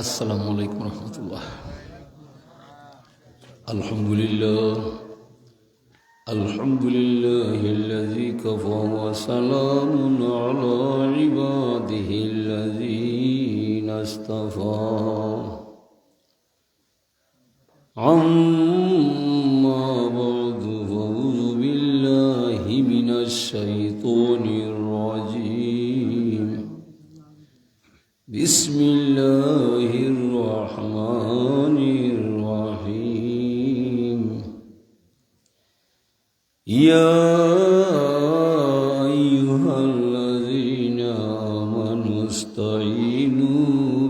আসসালামু আলাইকুম রহমতুল্লাহ। আলহামদুলিল্লাহ আলহামদুলিল্লাহিল্লাযী কাফা ওয়া সালামুন আলা ইবাদিহিল্লাযীনা ইসতাফা। আম্মা বা'দু ফাউযু বিল্লাহি মিনাশ শাইতানির রাজীম। বিসমিল্লাহির রহমানির রহিম। ইয়া আইয়ুহাল্লাযীনা আমানু ইসতাঈনু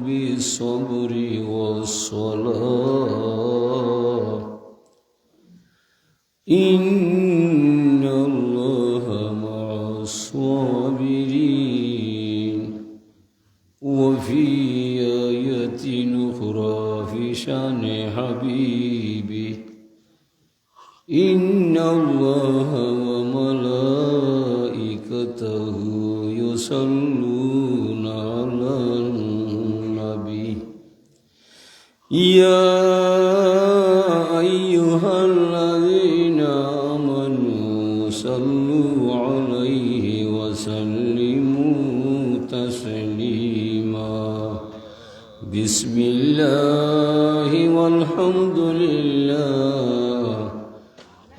বিস-সাবরি ওয়াস-সালাহ। ইন্নাল্লাহা মা'আস-সাবিরিন। وفي آية أخرى في شأن حبيبي إن الله وملائكته يصلون على النبي يا أيها الذين آمنوا صلوا عليه وسلموا تسليما. بسم الله والحمد لله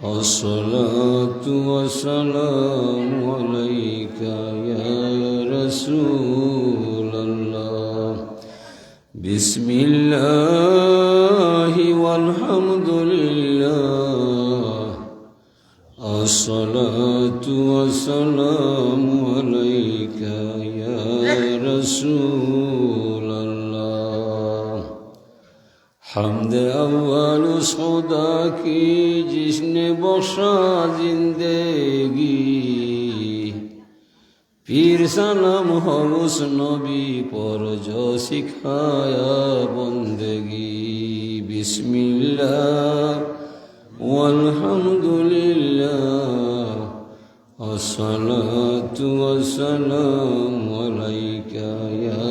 والصلاة والسلام عليك يا رسول الله. بسم الله والحمد لله الصلاة والسلام عليك يا رسول الله. حمد اول اس خدا کی جس نے بخشا زندگی، پھر سلام ہو اس نبی پر جو سکھایا بندگی. بسم اللہ والحمد لله الصلاة والسلام عليك يا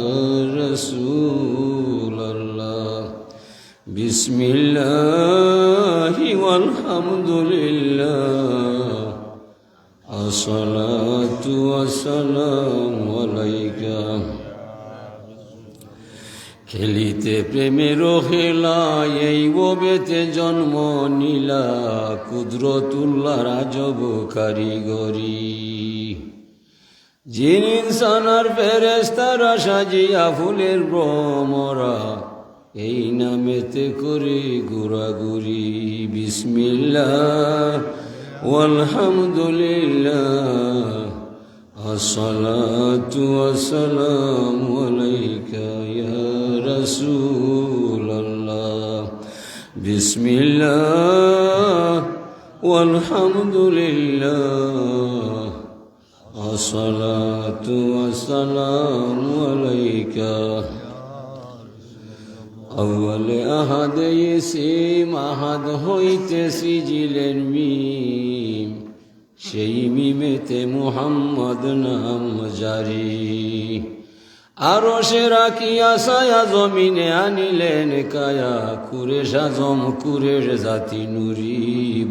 رسول الله. بسم الله والحمد لله الصلاة والسلام عليك. খেলিতে প্রেমের খেলা এই ববেতে জন্ম নীলা, কুদরতুল্লাহ রাজব কারিগরি। জিন ইনসান আর ফেরেশতারা সাজিয়া ফুলের ভ্রমরা, এই নামেতে করে ঘোরাঘুরি. বিসমিল্লাহ ওয়ালহামদুলিল্লাহ আসসালাতু ওয়াসসালামু আলাইকা ইয়া رسول الله بسم الله والحمد لله الصلاة والسلام عليك أول أحد يسيم أحد هيت سجل الميم সেই মিমেতে মুহাম্মদ নাম জারি আরশে রাখিয়া ছায়া জমিনে আনিলেন কায়া কুরেশ আজম কুরেশ জাতি নুরি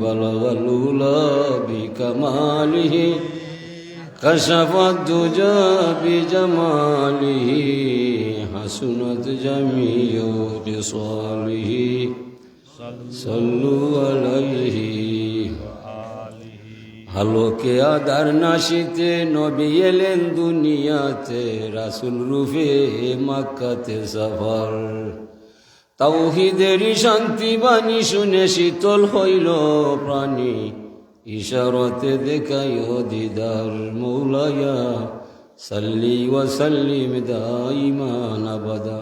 বালাগালুলা বিকামালিহি কাশাফাত দুজা বিজামালিহি হাসুনাত জামিউ বিসালিহি সাল্লু আলাইহি আলোকে আদার নাশিতে নবী এলেন দুনিয়াতে রাসূল রূপে মক্কাতে সফর তাওহীদের শান্তি বাণী শুনে শীতল হইল প্রাণী ইশারাতে দেখাইও দিদার মৌলায়া সাল্লি ওয়া সাল্লিম দাইমান আবাদা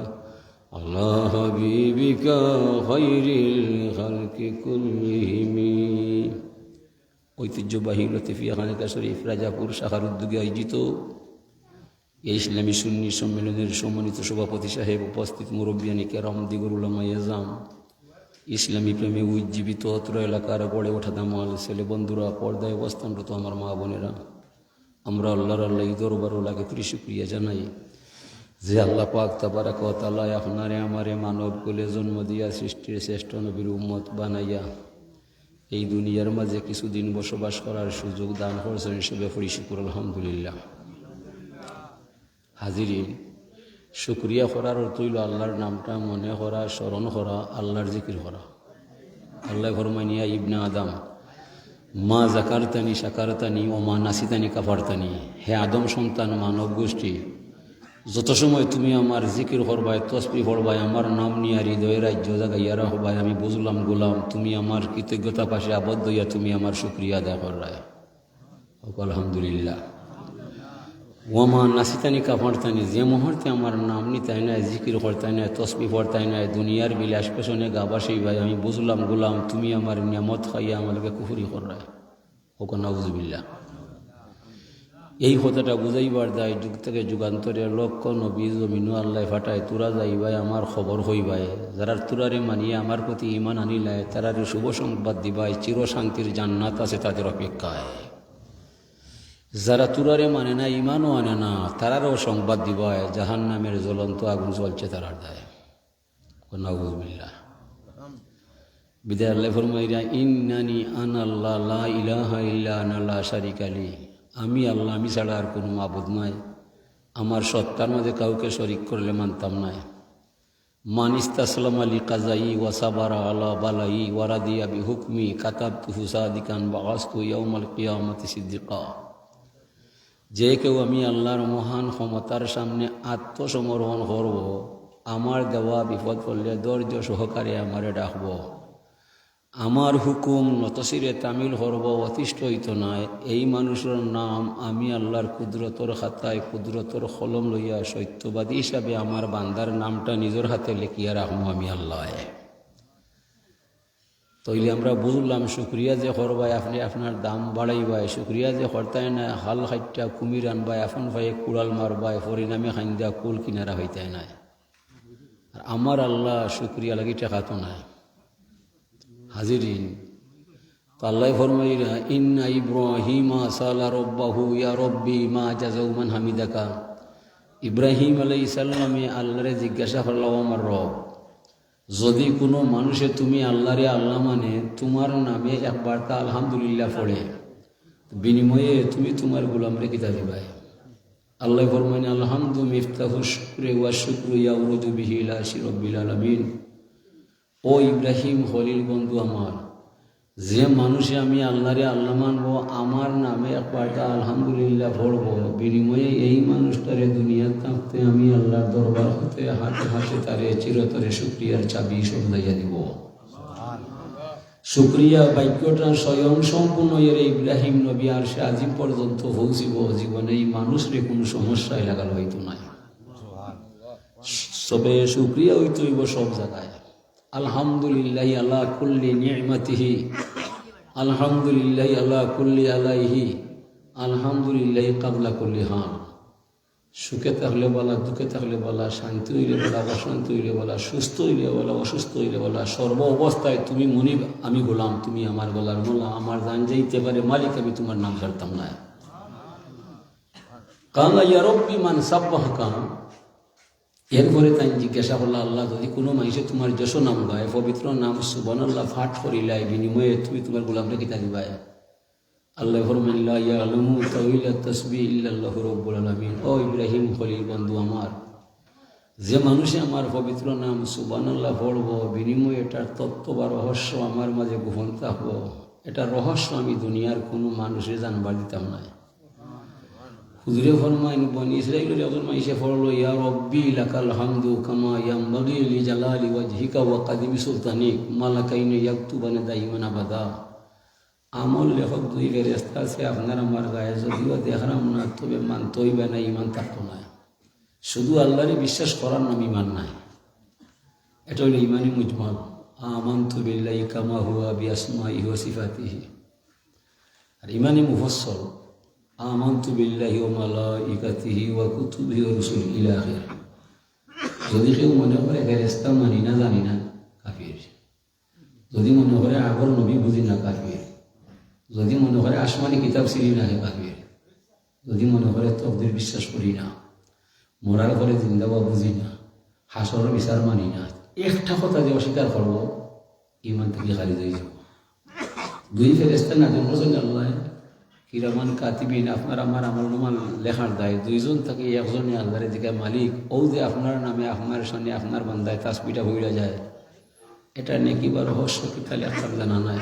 আলা হাবিবিকা খায়রিল খালকি কুল্লিহিম ঐতিহ্যবাহী লতিফিয়া খানিকা শরীফ রাজাপুর শাখার উদ্যোগে আয়োজিত এই ইসলামী সুন্নি সম্মেলনের সম্মানিত সভাপতি সাহেব, উপস্থিত মুরব্বিয়ানি কেরাম, দিগর উলামা এজাম, ইসলামী প্রেমে উজ্জীবিত অত্র এলাকার গড়ে ওঠা দামাল ছেলে বন্ধুরা, পর্দায় অবস্থানরত আমার মা বোনেরা, আমরা আল্লাহর এই দরবার ওলাকে শুকরিয়া জানাই যে আল্লাহ পাক তাবারাক ওয়া তাআলা আপনারে আমারে মানব কুলে জন্ম দিয়া সৃষ্টির শ্রেষ্ঠ নবীর উম্মত বানাইয়া এই দুনিয়ার মাঝে কিছুদিন বসবাস করার সুযোগ দান করছেন, হিসেবে পড়ি শুকর আলহামদুলিল্লাহ। হাজিরিন, শুকরিয়া করার অর্থ হইল আল্লাহর নামটা মনে করা, স্মরণ করা, আল্লাহর জিকির করা। আল্লাহ ফরমানিয়া ইবনে আদম মা জাকারতানি শাকারতানি ও মা নাসিতানি কাফারতানি, হে আদম সন্তান মানব গোষ্ঠী, যত সময় তুমি আমার জিকির করবাই, তসবিহ পড়বাই, আমার নাম নিয়ে হৃদয়ে রাজ্য জাগাইয়া রাখবাই, আমি বুঝলাম গোলাম তুমি আমার কৃতজ্ঞতা পাশে আবদ্ধ হইয়া তুমি আমার শুকরিয়া আদায় কররায়। আলহামদুলিল্লাহ। ওমা নাসিতানি কাফারতানি, যে মুহূর্তে আমার নাম নিতাই নাই, জিকির করতাই নাই, তসবিহ পড়তাই নাই, দুনিয়ার বিলাস পেছনে গাবাসি ভাই, আমি বুঝলাম গোলাম তুমি আমার নিয়ামত খাইয়া আমাকে কুফরি কররায়। ওকে নাউজুবিল্লাহ। এই কথাটা বুঝাইবার দায় যুগ থেকে যুগান্তরে লক্ষ নবী জমিনু আল্লাহ ফাটায়, তোরা যাইবাই আমার খবর হইবাই, যারা তোরারে মানিয়ে আমার প্রতি ইমান আনিলায় তারারে শুভ সংবাদ দিবাই, চিরশান্তির জান্নাত আছে তাদের অপেক্ষায়। যারা তোরারে মানে না, ইমানও আনে না, তারারও সংবাদ দিবায় জাহান নামের জ্বলন্ত আগুন চলছে তারার দায়। নাউজুবিল্লাহ। বিদায় আল্লাহ ফরমাইরা ইন্নানি আনাল্লাহ লা ইলাহা ইল্লা আনা লা শারিকা লি, আমি আল্লাহ, আমি ছাড়া আর কোনো মাবুদ নাই, আমার সত্তার মাঝে কাউকে শরিক করলে মানতাম নাই। মান ইস্তাসলাম আলী কাজাই ওয়াসাবারা আলা বালাই ওয়ারাদিয়া বি হুকমি কাতাবতুহু সাদিকান বাগাস্তু ইয়াউমাল কিয়ামতি সিদ্দিকা, যে কেউ আমি আল্লাহর মহান ক্ষমতার সামনে আত্মসমর্পণ করব, আমার দেওয়া বিপদ পড়লে ধৈর্য সহকারে আমারে ডাকব, আমার হুকুম নতশিরে তামিল করব, অতিষ্ঠ হইত নয়, এই মানুষের নাম আমি আল্লাহর কুদরতর খাতায় কুদরতর কলম লইয়া সত্যবাদী হিসাবে আমার বান্দার নামটা নিজের হাতে লিখিয়া রাখবো আমি আল্লাহ। তইলে আমরা বুঝলাম শুক্রিয়া যে করবাই আপনি আপনার দাম বাড়াইবাই, শুক্রিয়া যে করতাই না হাল খাইটা কুমির আনবাই, আপন ভাইয়ে কুড়াল মারবাই, পরিণামে খাইন্দা কুল কিনারা হইতাই নাই। আর আমার আল্লাহ শুক্রিয়া লাগি টেকাতো নাই। হাজিরিন, তো আল্লাহ ফরমাইরা ইন্না ইব্রাহিমা সালা রব্বাহু ইয়া রব্বি মা জাযাউমান হামিদাকা, ইব্রাহিম আলাইহিস সালামে আল্লাহরে জিজ্ঞাসা করল, আমার রব, যদি কোনো মানুষে তুমি আল্লাহরে আল্লাহ মানে তোমার নামে একবার তা আলহামদুলিল্লাহ পড়ে, বিনিময়ে তুমি তোমার গোলামরে কিতা দিবাই? আল্লাহ ফরমাইন আলহামদু মিফতাহু শুকরি ওয়া শুকরু ইয়াউরুদু বিহি ইলা রাব্বিল আলামিন। ও ইব্রাহিম খলিল বন্ধু আমার, যে মানুষে আমি আল্লাহরে আল্লাহ মানবো, আমার নামে একবারটা আলহামদুলিল্লাহ পড়ব, বিনিময়ে এই মানুষটারে দুনিয়ার থাকতে আমি আল্লাহর দরবার হতে হাতে হাতে তারে চিরতরে শুকরিয়ার চাবি সবদাইয়া দিব। শুকরিয়া বাক্যটা স্বয়ং সম্পূর্ণ এর ইব্রাহিম নবী আর সে আজি পর্যন্ত পৌঁছিব, জীবনে এই মানুষরে কোনো সমস্যায় লাগাল হইতো না। সবে শুকরিয়া হইতে হইব সব জায়গায়। আলহামদুলিল্লাহ আলা কুল্লি নি'মাতিহি, আলহামদুলিল্লাহ আলা কুল্লি আলাইহি, আলহামদুলিল্লাহ কাবলা কুল্লি হাল। সুখে থাকলে বলা, দুঃখে থাকলে বলা, শান্তি হইলে বলা, অশান্তি হইলে বলা, সুস্থ হইলে বলা, অসুস্থ হইলে বলা, সর্ব অবস্থায় তুমি মনিব, আমি গোলাম, তুমি আমার গলার মোলা, আমার জান যাইতে পারে মালিক, আমি তোমার নাম ছাড়তাম না। কালা ইয়া রব্বি মান সাব্বাহকা। এরপরে তাই জিজ্ঞাসা করল, আল্লাহ যদি কোনো মানুষে তোমার যশ নাম গায়, পবিত্র নাম সুবহানাল্লাহ পাঠ করিলাই, বিনিময়ে তুমি তোমার গোলামটা কিতা দিবায়? আল্লাহ ফরমান লা ইয়ালামু তাওয়িলা তাসবিহ ইল্লাল্লাহু রাব্বুল আলামিন। ও ইব্রাহিম খলিল বন্ধু আমার, যে মানুষে আমার পবিত্র নাম সুবহানাল্লাহ পড়ব, বিনিময়ে এটার তত্ত্ব বা রহস্য আমার মাঝে গোপন থাকব, এটা রহস্য আমি দুনিয়ার কোনো মানুষে জানবার দিতাম না। হুজুরে ফরমাইন বনি ইসরাঈলের একজন মানুষে পড়ল, ইয়া রব্বি লাকাল হামদু কামা ইয়ামবাগি লিজালালি ওয়াজহিকা ওয়া কাদিমি সুলতানিক মালাকাইন ইয়াকতুবানা দাইমান আবাদা। আমল লেখক দুই ফেরেশতা আছে আপনার আমার গায়ে, যদিও দেখলাম না, তবে মানতেই বা না, ইমান থাকতো না। শুধু আল্লাহরে বিশ্বাস করার নাম ইমান নাই, এটা হইল ইমানি মুজমাল। আমানতু বিল্লাহি কামা হুয়া বিআসমাইহি ওয়া সিফাতিহি। আর ইমানি মুফাসসাল আমানতু বিল্লাহি ওয়া মালাইকাতিহি ওয়া কুতুবিহি ওয়া রুসুলিহি ইলা আখির। যদি কেউ মনে করে ফেরেশতা মানি না, জানি না, কাফির। যদি মনে করে আগর নবী বুঝি না, কাফির। যদি মনে করে আসমানি কিতাব চিনি না, কাফির। যদি মনে করে তকদির বিশ্বাস করি না, মরার পরে জিন্দাবা বুঝি না, হাসর বিচার মানি না, একটা কথা যে অস্বীকার করব, ইমান থেকে খারিজ হয়ে যাব। দুই ফেরেশতা নাযিল করছেন আল্লাহ, কিরামান কাতিবিন, আপনার আমার আমল নামা লেখার দায়। দুইজন থেকে একজনে আল্লাহর দিকে মালিক, ও যে আপনার নামে আপনার সামনে আপনার বান্দায় তাসবিহটা হইয়া যায়, এটা নেকি বা রহস্য কি তাহলে আপনার জানা নাই?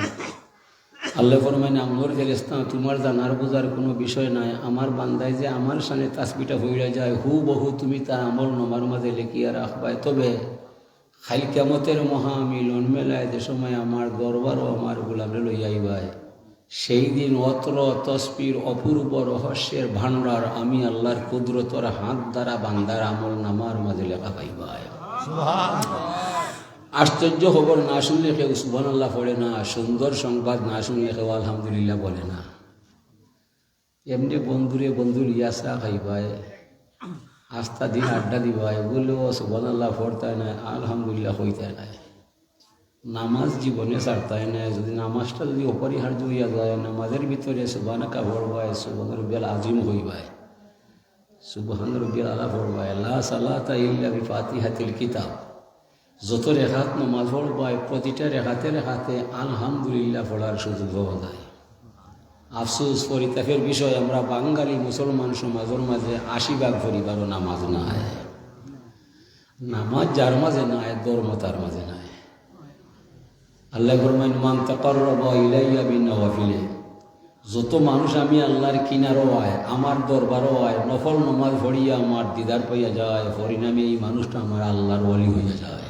আল্লাহ ফরমায়, আমর ফেরেশতা তোমার জানার বোঝার কোনো বিষয় নাই, আমার বান্দায় যে আমার সামনে তাসবিহটা হইয়া যায়, বহু তুমি তার আমল নামার মাঝে লেখিয়া রাখবাই। তবে খাইল কিয়ামতের মহা মিলন মেলায় যে সময় আমার দরবার ও আমার গোলামে লইয়াইবাই, সেই দিন অত্র তসবির অপূর্ব রহস্যের ভাণ্ডার আমি আল্লাহর কুদরতর হাত দ্বারা বান্দার আমল নামার মাঝে লেখা পাইবাই। আশ্চর্য খবর না শুনলে কেউ সুবহানাল্লাহ পড়ে না, সুন্দর সংবাদ না শুনলে কেউ আলহামদুলিল্লাহ বলে না। এমনি বন্ধুর ইয়াসা খাইবায়, আস্থা দিন আড্ডা দিবায়, বললেও সুবহানাল্লাহ পড়তায় না, আলহামদুলিল্লাহ হইতায় নাই। নামাজ জীবনে ছাড়তায় না। যদি নামাজটা যদি অপরিহার্য হইয়া যায়, নামাজের ভিতরে সুবহানাকা পড়বায়, সুবহান রাব্বিয়াল আযীম হইবায়, সুবহান রাব্বিয়াল আলা পড়বায়, লা সালাতা ইল্লা বিফাতিহাতিল কিতাব। যত রেখাত নামাজ পড়বায়, প্রতিটা রেখাতে আলহামদুলিল্লাহ পড়ার সুযোগ পাওয়া যায়। আফসোস পরিতাপের বিষয়, আমরা বাঙালি মুসলমান সমাজের মাঝে ৮০ ভাগ পরিবারও নামাজ নাই। নামাজ যার মাঝে নাই, ধর্ম তার মাঝে নাই। আল্লাহ ফরমায়, মান তাকাররাবা ইলাইয়া বিন্নাওয়াফিল। যত মানুষ আমি আল্লাহর কিনারও আয়, আমার দরবারও আয়, নফল নামাজ পড়িয়া আমার দিদার পাইয়া যায়, পরিণামে এই মানুষটা আমার আল্লাহর ওলি হইয়া যায়।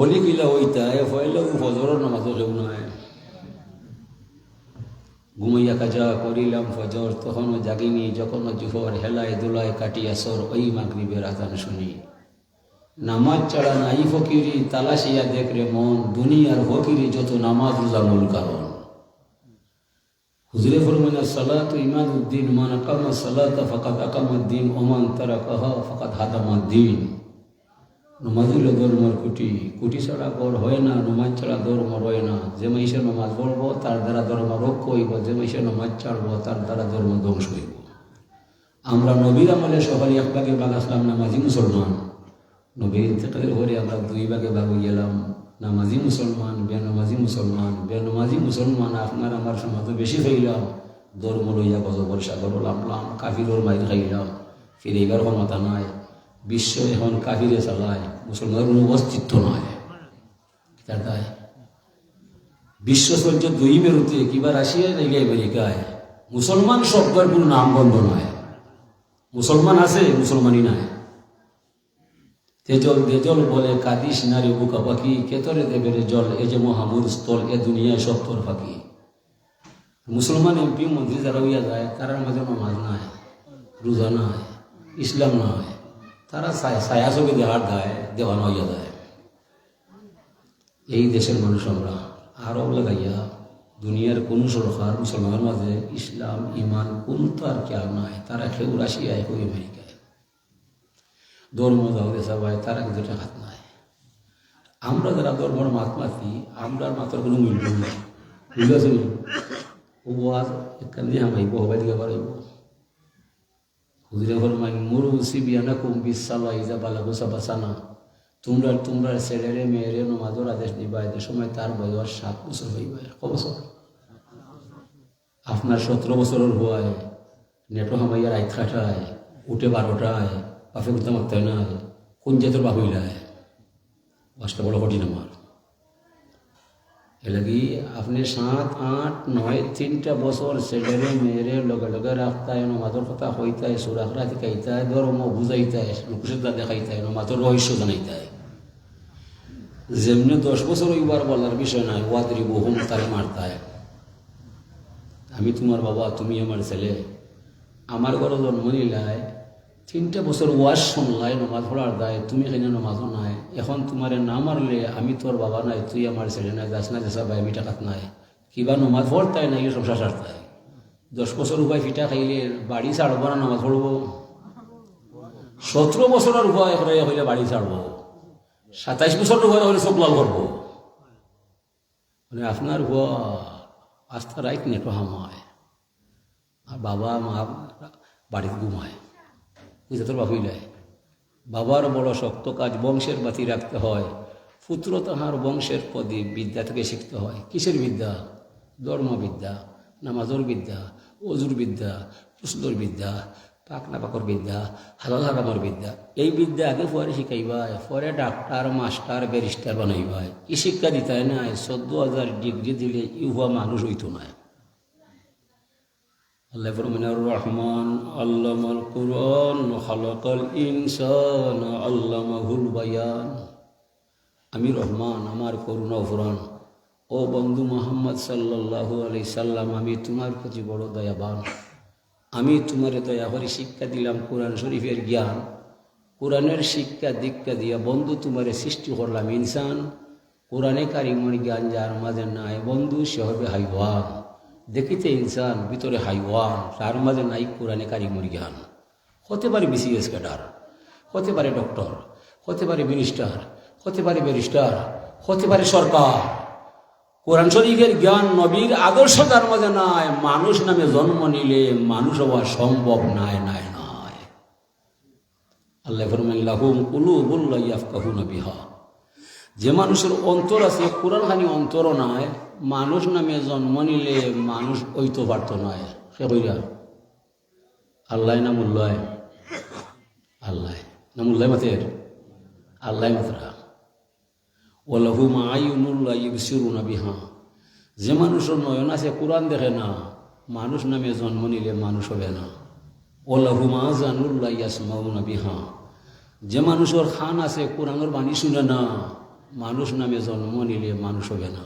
ওলি কিলা হইতায়, হইলেও ফজরের নামাজও কেউ নয়। ঘুমাইয়া কাজা করিলাম ফজর, তখনও জাগিনি, যখনও জুহর হেলায় দোলায় কাটিয়া সর, ওই মাগরিবের আযান শুনি। নামাজ ছাড়া নাই ফকিরি, তালাশিয়া দেখ রে মন, দুনিয়ার ফকিরি যত নামাজ রোজা মূল কারণ। হুজুরে ফরমানা, সালাতু ইমাদুদ্দিন, মান আকামা সালাতা ফাকাদ আকামাদ্দিন, ওমান তারাকাহা ফাকাদ হাদামাদ্দিন। নামাজ হইল ধর্মের কুটি ছাড়া গড় হয় না, নামাজ ছাড়া ধর্ম হয় না। যে মানুষের নামাজ পড়ব তার দ্বারা ধর্ম রক্ষা হইব, যে মানুষের নামাজ ছাড়ব তার দ্বারা ধর্ম ধ্বংস হইব। আমরা নবীর আমলে সকালে ১ ভাগে ভাগ আসলাম নামাজি মুসলমান, নবীর ইন্তেকালের পরে আমরা 2 ভাগে ভাগ হয়ে গেলাম নামাজি মুসলমান, বেনামাজি মুসলমান। বেনামাজি মুসলমান আপনার আমার সমাজে বেশি হইলাম, ধর্ম লইয়া গজবর সাগর নামলাম, কাফিরর মাইর খাইলাম, ফিরে এবার ক্ষমতা নাই। বিশ্ব এখন কাফিরে চালায়, মুসলমানের কোনো অস্তিত্ব নয়। তাই বিশ্ব চলছ 2 মেরুতে, কিবা রাশিয়ায় নাকি আমেরিকায়। মুসলমান শব্দের কোনো নাম গন্ধ নয়। মুসলমান আছে, মুসলমানই নাই। তেজল বেজল বলে কাদিস নারী বুকা পাখি, কেতরে দেবের জল এ যে মহামুর স্থল, এ দুনিয়ায় সত্তর ফাঁকি। মুসলমান এমপি মন্ত্রী যারা হইয়া যায়, তারার মাঝে নামাজ নাই, রোজা নাই, ইসলাম নাই। তারা ছায়া ছবি দেওয়ার দায় দেওয়ানো হইয়া যায়। এই দেশের মানুষ আমরা আরও লাগাইয়া দুনিয়ার কোন সরকার মুসলমানের মাঝে ইসলাম ইমান কোন তো আর খেয়াল নাই। তারা কেউ রাশিয়ায় কেউ আমেরিকায় ধর্ম যাও দেশা ভাই, তারা কিন্তু হাত নাই। আমরা যারা ধর্মর মাত মাতি, আমরা মাতার কোনো মূল্য নাই। বুঝেছি ও আজ একখান দিয়ে হামাইব হবাই দিকে পারাইব হুজুরে ফরমাই মুরু সিবিয়ানা কুম বিসালা ইজা বালাগু সাবাসানা, তোমরা ছেলেরে মেয়েরে নমাজের আদেশ দিবা। এদের সময় তার বয়স 7 বছর হইবে। ক বছর? আপনার 17 বছরের হওয়ায় নেটো হামাইয়ার আইত খাটায় উঠে 12টায় বাপে করতে মারতে না, কোন জাতের বাপ হইলায় বাসটা বড় কঠিন আমার। এলাকি আপনি 7, 8, 9, 3টা বছর ছেলেরে মেয়েরে লগে লগে রাখতায়, নমাজের কথা হইতায়, সুরাখরা শিখাইতায়, ধর্ম বুঝাইতায়, লোকসুদ্ধা দেখাইতায়, নমাজের রহস্য জানাইতায়। যেমনি 10 বছর ওইবার বলার বিষয় নাই, ওয়াদরি বহুম তারে মারতায়। আমি তোমার বাবা, তুমি আমার ছেলে, আমার ঘরে জন্ম নিলায়, 3টা বছর ওয়াজ শুনলাই, নমাজ পড়ার দায়, তুমি এখানে নমাজও নাই। এখন তোমারে না মারলে আমি তোর বাবা নাই, তুই আমার ছেলে নাই, যাস না দেশা ভাই, আমি টাকাত নাই, কিবা নমাজ পড়তায় নাই, সংসার সারতায়। 10 বছর উপায় ফিটা খাইলে বাড়ি ছাড়ব না, নমাজ পড়ব। 17 বছরের উপায় হইলে বাড়ি ছাড়ব, 27 বছর উপায় হলে সব লাল করবো। মানে আপনার আস্থা রাইট নেটো হামায়, আর বাবা মা বাড়িতে ঘুমায়। বুঝতে তোর বাপ হইলে বাবার বড় শক্ত কাজ, বংশের বাতি রাখতে হয়। পুত্র তাহার বংশের প্রদীপ, বিদ্যা থেকে শিখতে হয়। কিসের বিদ্যা? ধর্মবিদ্যা, নামাজের বিদ্যা, অজুর বিদ্যা, পুস্তর বিদ্যা, পাকনা পাকর বিদ্যা, হালাল হারামর বিদ্যা। এই বিদ্যা আগে পরে শিখাইবাই, পরে ডাক্তার মাস্টার ব্যারিস্টার বানাইবাই। কি শিক্ষা দিতাই নাই? 14,000 ডিগ্রি দিলে ইউহা মানুষ হইতো না। আল্লাহ ফরমানের রহমান আল্লামাল কুরআন খালাকাল ইনসান আল্লামাহুল বায়ান। আমি রহমান, আমার করুণা ফুরান। ও বন্ধু মুহাম্মদ সাল্লাল্লাহু আলাইহি সাল্লাম, আমি তোমার প্রতি বড় দয়াবান। আমি তোমারে দয়া করে শিক্ষা দিলাম কোরআন শরীফের জ্ঞান, কোরআনের শিক্ষা দীক্ষা দিয়া বন্ধু তোমারে সৃষ্টি করলাম ইনসান। কোরআনে কারিমর জ্ঞান যার মাঝে নাই বন্ধু, সে হবে হাইওয়ান। দেখিতে ইনসান, ভিতরে হাইওয়ান, তার মাঝে নাই কোরআনে কারিমর জ্ঞান। হতে পারে BCS ক্যাডার, হতে পারে ডক্টর, হতে পারে মিনিস্টার, হতে পারে ব্যারিস্টার, হতে পারে সরকার। কোরআন শরীফের জ্ঞান, নবীর আদর্শ যার মাঝে নাই, মানুষ নামে জন্ম নিলে মানুষ হওয়া সম্ভব নাই। আল্লাহ ফরমান লাহুম কুলুবুন লা ইয়াফকাহুনা বিহা। যে মানুষের অন্তর আছে, কোরআন খানি অন্তর নাই, মানুষ নামে জন্ম নিলে মানুষ হইতে পারত নয়। সে কইরা আল্লাহ নামুল্লাহ, আল্লাহ নামুল্লাহ মাতের আল্লাহ মাতরা। ওয়ালাহুম আয়ুনুন লা ইবসিরুনা বিহা। যে মানুষের নয়ন আছে, কোরআন দেখে না, মানুষ নামে জন্ম নিলে মানুষ হবে না। ওয়ালাহুম আযানুন লা ইয়াসমাউনা বিহা। যে মানুষের খান আছে, কোরআনের বাণী শুনে না, মানুষ নামে জন্ম নিলে মানুষ হবে না।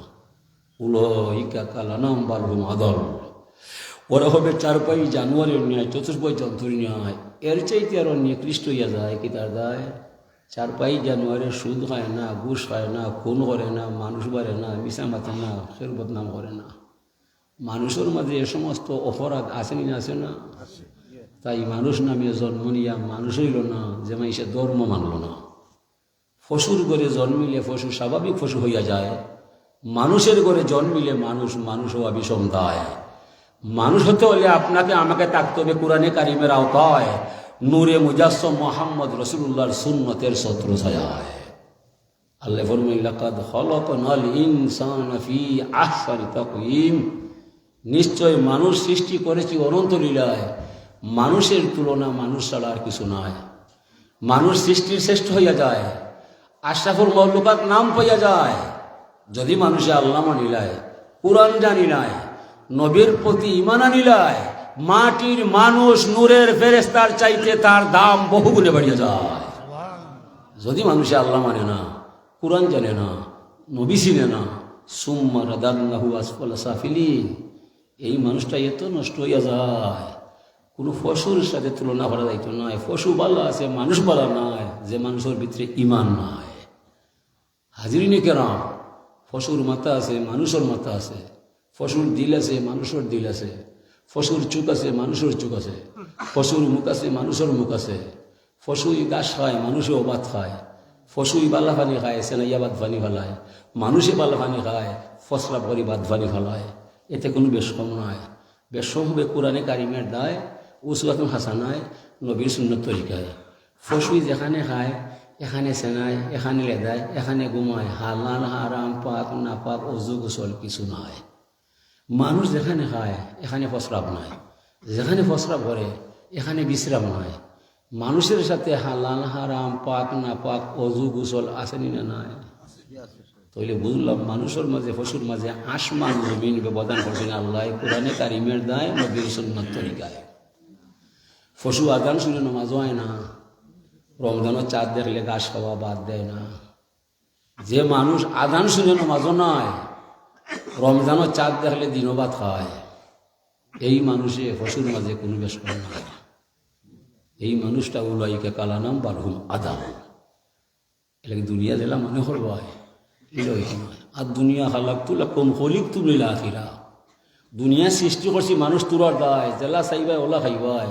উলাইকা কালানাম বালহুম আদল। ওরা হবে 4 পাই জানুয়ারির ন্যায়, চতুর্পাই জন্তুর ন্যায়। এর চাইতে আরো নিকৃষ্ট হইয়া যায়। কি তার দায়? 4 পাই জানুয়ারির সুদ খায় না, ঘুষ খায় না, খুন করে না, মানুষ বাড়ে না, মিশা মাতে না, খের বদনাম করে না। মানুষের মাঝে এ সমস্ত অপরাধ আছে না? আছে না? তাই মানুষ নামে জন্ম নিয়া মানুষ হইল না, যে মানুষের ধর্ম মানল না। পশুর ঘরে জন্মিলে পশু স্বাভাবিক পশু হইয়া যায়। মানুষের ঘরে জন্মিলে মানুষ হওয়া বিষম দায়। মানুষ হতে হলে আপনাকে আমাকে থাকতে হবে কোরআনে কারিমের আওতায়, নূরে মুজাসসম মুহাম্মদ রাসূলুল্লাহর সুন্নতের ছত্র ছায়ায়। আল্লাহ ফরমান লাকাদ খালাকনাল ইনসানা ফি আহসানি তাকওয়িম। নিশ্চয় মানুষ সৃষ্টি করেছি অনন্ত লীলায়। মানুষের তুলনা মানুষ ছাড়া আর কিছু নাই। মানুষ সৃষ্টির শ্রেষ্ঠ হইয়া যায়, আশরাফুল মাখলুকাত নাম পাইয়া যায়, যদি মানুষে আল্লাহ মানিলায়, কোরআন জানিলায়, নবীর প্রতি ঈমান আনিলায়, মাটির মানুষ নূরের ফেরেশতার চাইতে তার দাম বহুগুণে বাড়িয়ে যায়। যদি মানুষে আল্লাহ মানে না, কোরআন জানে না, নবী চিনে না, সুম্মা রাদাল্লাহু আসফালা সাফিলিন, এই মানুষটা এত নষ্ট হইয়া যায়। কোনো পশুর সাথে তুলনা করা যাইতো নয়। পশু বালা আছে, মানুষ বালা নয়, যে মানুষের ভিতরে ইমান নাই। হাজিরিনে কেরাম, পশুর মাথা আছে, মানুষের মাথা আছে, পশুর দিল আছে, মানুষের দিল আছে, পশুর চোখ আছে, মানুষের চোখ আছে, পশুর মুখ আছে, মানুষের মুখ আছে, পশুই গাছ খায়, মানুষও ভাত খায়, পশুই বালা পানি খায়, সেনাইয়া ভাত পানি ফেলায়, মানুষে বালা পানি খায়, ফসলা করে ভাত পানি ফেলায়। এতে কোনো বেশকম নয়। বেশকম হবে কোরআনে কারিমের দায়, উসওয়াতুন হাসানায়, নবীর সুন্নত তরিকায়। পশুই যেখানে খায় এখানে সেনায়, এখানে লেদায়, এখানে ঘুমায়, হালাল হারাম পাক না পাক অজু গোসল কিছু নয়। মানুষ যেখানে খায় এখানে প্রস্রাব নাই, যেখানে প্রস্রাব করে এখানে বিশ্রাম নাই। মানুষের সাথে হালাল হারাম পাক না পাক অজু গোসল আসেনি না নাই? তাহলে বুঝলাম মানুষের মাঝে পশুর মাঝে আসমান জমিন ব্যবধান করছেন আল্লাহ কোরআনে কারিমের দায়, নবীর সুন্নাত তরিকায়। পশু আজান শুনে নামাজ হয় না, রমজানের চাঁদ দেখলে ঘাস খাওয়া বাদ দেয় না। যে মানুষ আজান শুনে নামাজও নয়, রমজানের চাঁদ দেখলে দিনও ভাত খায়, এই মানুষে পশুর মাঝে কোনো বেশ করে না। এই মানুষটা উলাইকে কালানাম বারহুম আদাম। এটাকে দুনিয়া দিলাম মনে করবো এটা হইতে নয়। আর দুনিয়া খালাক্তুলা কম হলিক তুমি আখিরা, দুনিয়া সৃষ্টি করছি মানুষ তোরার দায়, জেলা চাইবাই ওলা খাইবাই,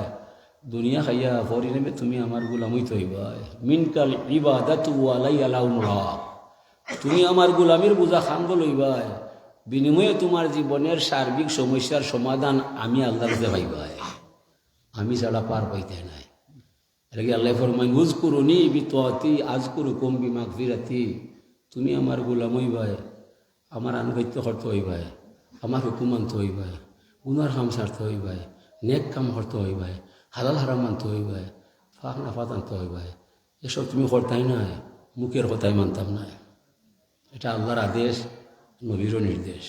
দুনিয়া খাইয়া ফরি নেবে তুমি আমার গোলামই তো হইবাই। মিনকাল ইবাদাতু আলাইয়া লাউমরা, তুমি আমার গোলামির বোঝা খান্দ লইবাই, বিনিময়ে তোমার জীবনের সার্বিক সমস্যার সমাধান আমি আল্লাহর কাছে পাইবাই, আমি ছাড়া পার পাইতে নাই। এটাকে আল্লাহ ফরমাইন উযকুরুনি বিতাআতি আযকুরুকুম বিমাগফিরাতি, তুমি আমার গোলাম হইবাই, আমার আনুগত্য করতে হইবাই, আমার হুকুম মানতে হইবাই, গুনার কাম ছাড়তে হইবাই, নেক কাম করতে হইবাই, হালাল হারাম মানতে হইবাই, ফাঁক নাফাত আনতে হইবাই। এসব তুমি করতাই নাই, মুখের কথাই মানতাম নাই। এটা আল্লাহর আদেশ, নবীরও নির্দেশ।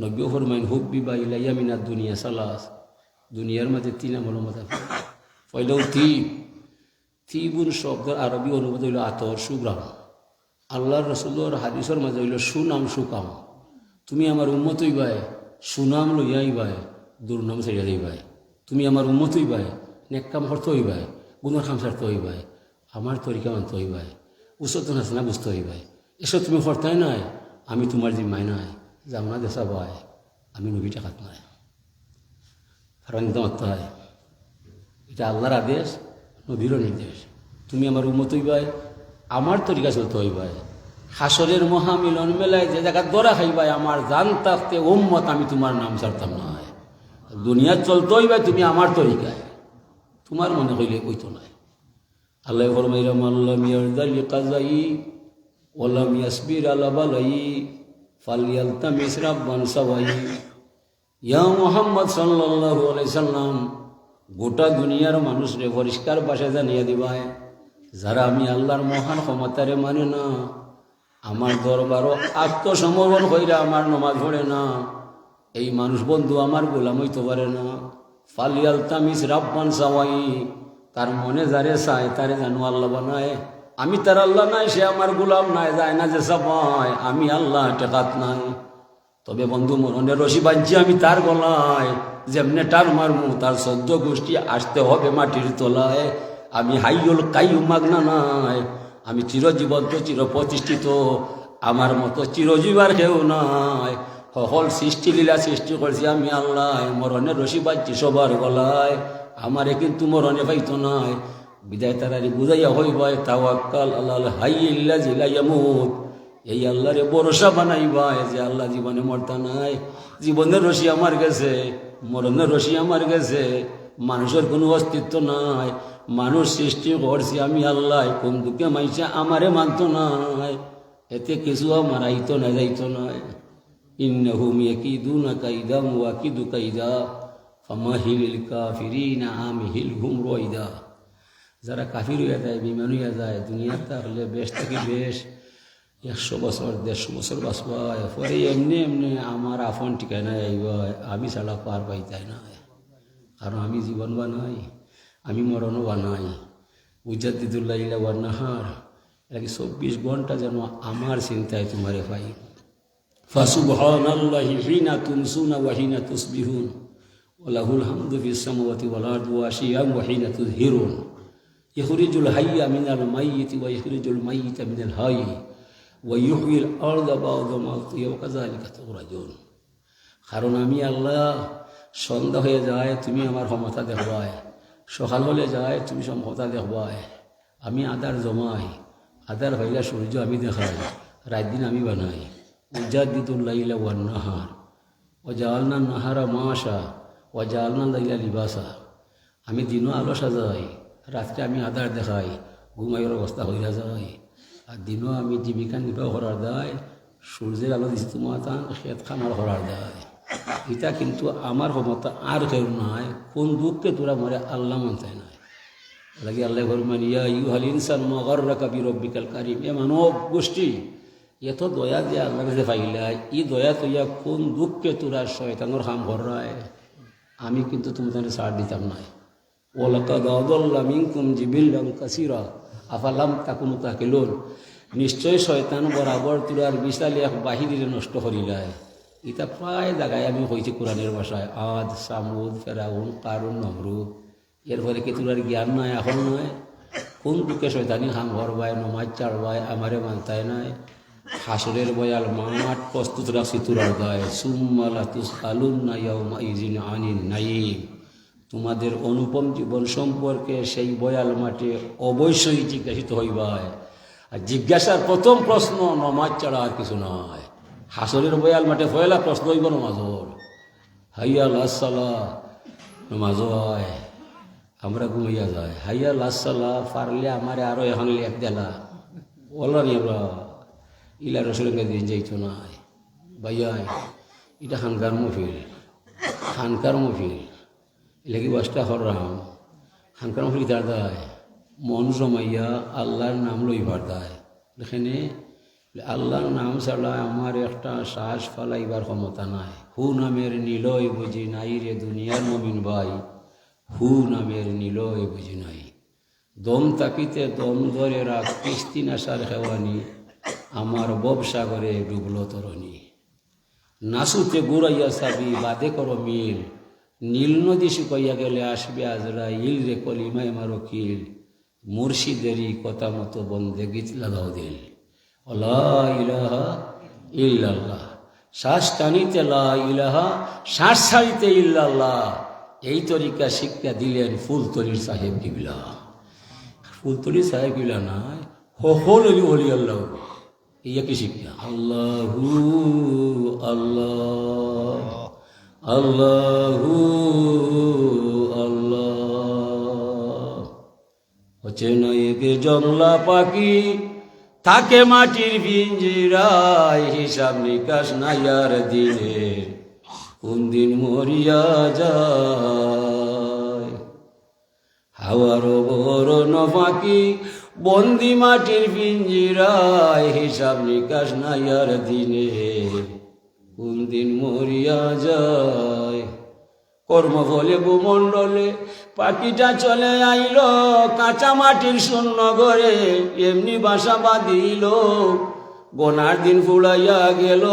নবীও ফরমাইন হুব্বি বা ইলাইয়া মিনাদ দুনিয়া সালাস, দুনিয়ার মাঝে তিন আমল মতো পয়লাও তিবুন শব্দের আরবি অনুবাদ হইল আতর, সুগ্রাম। আল্লাহর রসুলের হাদিসের মাঝে হইল সুনাম সুকাম। তুমি আমার উম্মত হইবাই, সুনাম লইয়া হইবাই, দুর্নাম ছেড়ে যাইবাই। তুমি আমার উম্মত হইবাই, নেক কাম করতে হইবাই, গুনার কাম ছাড়তে হইবাই, আমার তরিকা মানতে হইবাই, উচ্চতন হাসনা বুঝতে হইবাই। এসব তুমি করতাই নাই, আমি তোমার জিম্মায় নাই, জামনা দেশা বাই, আমি নবী টাকাত নাই, ফারাঙ্গিত মারতে হয়। এটা আল্লাহর আদেশ, নবীরও নির্দেশ। তুমি আমার উম্মত হইবাই, আমার তরিকা চলতে হইবাই। হাসরের মহামিলন মেলায় যে জায়গা দরা খাইবাই, আমার জান থাকতে উম্মত আমি তোমার নাম ছাড়তাম না। দুনিয়া চলতে হইবাই তুমি আমার তরিকায়, তোমার মনে হইলে কইতো নাই। আল্লাহ ফরমাইরা মাল্লাম ইয়ারদাল লিকাযাই ওয়ালাম ইয়াসবির আলা বালাই ফালইয়ালতামিস রাব্বান সাওয়াই। ইয়া মুহাম্মদ সাল্লাল্লাহু আলাইহি সাল্লাম, গোটা দুনিয়ার মানুষরে পরিষ্কার ভাষা জানিয়ে দিবায়, যারা আমি আল্লাহর মহান ক্ষমতারে মানে না, আমার দরবারও আত্মসমর্পণ কইরা আমার নমাজ পড়ে না, এই মানুষ বন্ধু আমার গোলাম হইতে পারে না। ফালইয়ালতামিস রাব্বান সাওয়াই, তার মনে যারে চায় তারে জানো আল্লাহ বানায়। আমি তার আল্লাহ নাই, সে আমার গোলাম নাই, যায় না যে সবাই আমি আল্লাহ টেকাত নাই। তবে বন্ধু মরণের রশি বাঁধছি আমি তার গলায়, যেমনে টান মারমু তার 14 গোষ্ঠী আসতে হবে মাটির তলায়। আমি হাইয়ুল কাইয়ুম মাগনা নাই, আমি চিরজীবন্ত চির প্রতিষ্ঠিত, আমার মতো চিরজীবার কেউ নাই। সকল সৃষ্টি লীলা সৃষ্টি করছি আমি আল্লাহ, মরণের রশি বাঁধছি সবার গলায়, আমারে কিন্তু মরণে পাইতো নাই। বিদায় তারারি বুঝাইয়া হইবাই তাওয়াক্কাল আলাল হাইয়িল্লাযী লা ইয়ামুত, এই আল্লাহরে ভরসা বানাইবাই যে আল্লাহ জীবনে মরতা নাই। জীবনের রশি আমার গেছে, মরণের রশি আমার গেছে, মানুষের কোনো অস্তিত্ব নাই। মানুষ সৃষ্টি করছি আমি আল্লাহ, কোন দুঃখে মাইছে আমারে মানত নাই, এতে কিছু আমার আইতো না যাইতো নাই। ইন্নাহুম ইয়াকিদুনা কাইদাম ওয়া কিদু কাইদা ফামাহিলিল কাফিরিনা আমহিলহুম রয়দা। যারা কাফির হইয়া যায়, বিমান হইয়া যায়, দুনিয়ার তাহলে বেশ থেকে বেশ 100 বছর 150 বছর বাঁচবায়, পরে এমনি এমনি আমার আপন ঠিকানায় আইবায়, আমি ছাড়া পার পাইতাই না। কারণ আমি জীবন বানাই, আমি মরণও বানাই। উজাদ্দিদুল্লাহ ইলা ওয়ান নাহার, এটাকে 24 ঘন্টা যেন আমার চিন্তায় তোমারে পাই। ফাসুবহানাল্লাহি হিনা তুমসুনা ওয়া হিনা তুসবিহুন ওয়ালাহুল হামদু ফিস সামাওয়াতি ওয়াল আরদি ওয়া আশিয়ান ওয়া হিনা তুযহিরুন ইখরিজুল হাইয়্যা মিনাল মাইয়িতি ওয়া ইখরিজুল মাইয়িতা মিনাল হায়্যি ওয়া ইউহয়িল আরদা বা'দা মাউতিহা ওয়া কাযালিকা তুখরাজুন। কারণ আমি আল্লাহ, সন্ধ্যা হয়ে যায় তুমি আমার ক্ষমতা দেখবায়, সকাল হলে যায় তুমি ক্ষমতা দেখবায়। আমি আদার জমাই, আদার হইলা সূর্য আমি দেখাই, রাত দিন আমি বানাই। উজাদ্দিদুল লাইলা ওয়ান নাহার ওয়া জাআলনা নাহারা মাশা ওয়া জাআলনা লাইলা লিবাসা। আমি দিনও আলো সাজাই, রাত্রে আমি আদার দেখাই, ঘুমাইয়ের অবস্থা হইয়া যায়। আর দিনও আমি জীবিকা নির্বাহ করার দায়, সূর্যের আলো দিছি তোমার তান খেত খামার করার দায়। এটা কিন্তু আমার ক্ষমতা আর কেউ নাই। কোন দুঃখে তোরা মরে আল্লাহ মানতে নাই লাগে। আল্লাহ ফরমান ইয়া আইয়ুহাল ইনসানু মা গাররাকা বিরাব্বিকাল কারীম। এ মানব গোষ্ঠী এত দয়া দিয়ে আল্লাহ কাছে পাইলাই, ই দয়া তৈয়া কোন দুঃখে তোরা শয়তানোর কাম করায়। আমি কিন্তু তোমাদের ছাড় দিতাম নাই। ওয়ালাকাদ আদাল্লা মিনকুম জিবিল্লান কাসীরা আফালাম তাকুনু তাকিলুন। নিশ্চয় শয়তান বরাবর তোরার বিশালে এক বাহিনীরে নষ্ট করিলায়। এটা প্রায় জায়গায় আমি হয়েছি কোরআনের ভাষায়, আদ, সামুদ, ফেরাউন, কারুন, নমরুদ। এরপরে কি তোর জ্ঞান নাই? এখন নয়। কোন দুঃখে শয়তানি হাম ভরবায়, নমাজ চাড়বায়, আমারে মানতায় নাই। হাসরের বয়াল মাঠ প্রস্তুত রাখছি তোরার গায়ে। সুম্মা লাতুসআলুন্না ইয়াউমাইযিন আনিন নাঈম। তোমাদের অনুপম জীবন সম্পর্কে সেই বয়াল মাঠে অবশ্যই জিজ্ঞাসিত হইবায়। আর জিজ্ঞাসার প্রথম প্রশ্ন নমাজ ছাড়া আর কিছু নয়। হাসরের বয়াল মাঠে পয়লা প্রশ্ন হইব নমাজর। হাইয়াল আসসালা, নমাজ হয়, আমরা ঘুমাইয়া যায়। হাইয়াল আসসালা পারলে আমারে আরো এখন লেখ দেলা বললা নি আমরা ইলা রসুলকে দিন যাইতো নাই ভাইয়াই। এটা খানকার মফিল, খানকার মফিল এলাকি বাসটা হরাম। খানকার মফিল তার দায় মন জমাইয়া আল্লাহর নাম লইবার দায়। এখানে আল্লাহর নাম ছাড়া আমার একটা শ্বাস ফালাইবার ক্ষমতা নাই। হু নামের নীলয় বুঝি নাই রে দুনিয়ার মমিন ভাই, হু নামের নীলয় বুঝি নাই। দম তাকিতে দম ধরে রাখ, কিস্তি নাসার খেওয়ানি, আমার ববসাগরে ডুবল তরণী। নাসুতে গুড়াইয়া সাবি বাদে করো মিল, নীল নদী শুকাইয়া গেলে আসবে আজরা ইল রে কলিমায় মারো কিল। মুর্শিদেরই কথা মতো বন্দে গীত লাগাও দিল। লা ইলাহা ইল্লাল্লাহ। শ্বাস টানিতে লা ইলাহা, শ্বাস ছাড়িতে ইল্লাল্লাহ। এই তরিকা শিক্ষা দিলেন ফুলতলির সাহেব কিবলা। ফুলতলির সাহেব কিবলা নাই, সকল অলি আল্লাহ। এই একই শিক্ষা। আল্লাহু আল্লাহ, আল্লাহু আল্লাহ। হচ্ছে নয় গে জংলা পাখি থাকে মাটির পিঞ্জিরায়, হিসাব নিকাশ নাইয়ার দিনে কোন দিন মরিয়া যায়। হাওয়ার বড় নফাকি বন্দি মাটির পিঞ্জিরায়, হিসাব নিকাশ নাইয়ার দিনে কোন দিন মরিয়া যায়। কর্মফলে ভূমণ্ডলে পাখিটা চলে আইল, কাঁচা মাটির শূন্য ঘরে এমনি বাসা বাঁধিল। গোনার দিন ফুলাইয়া গেল,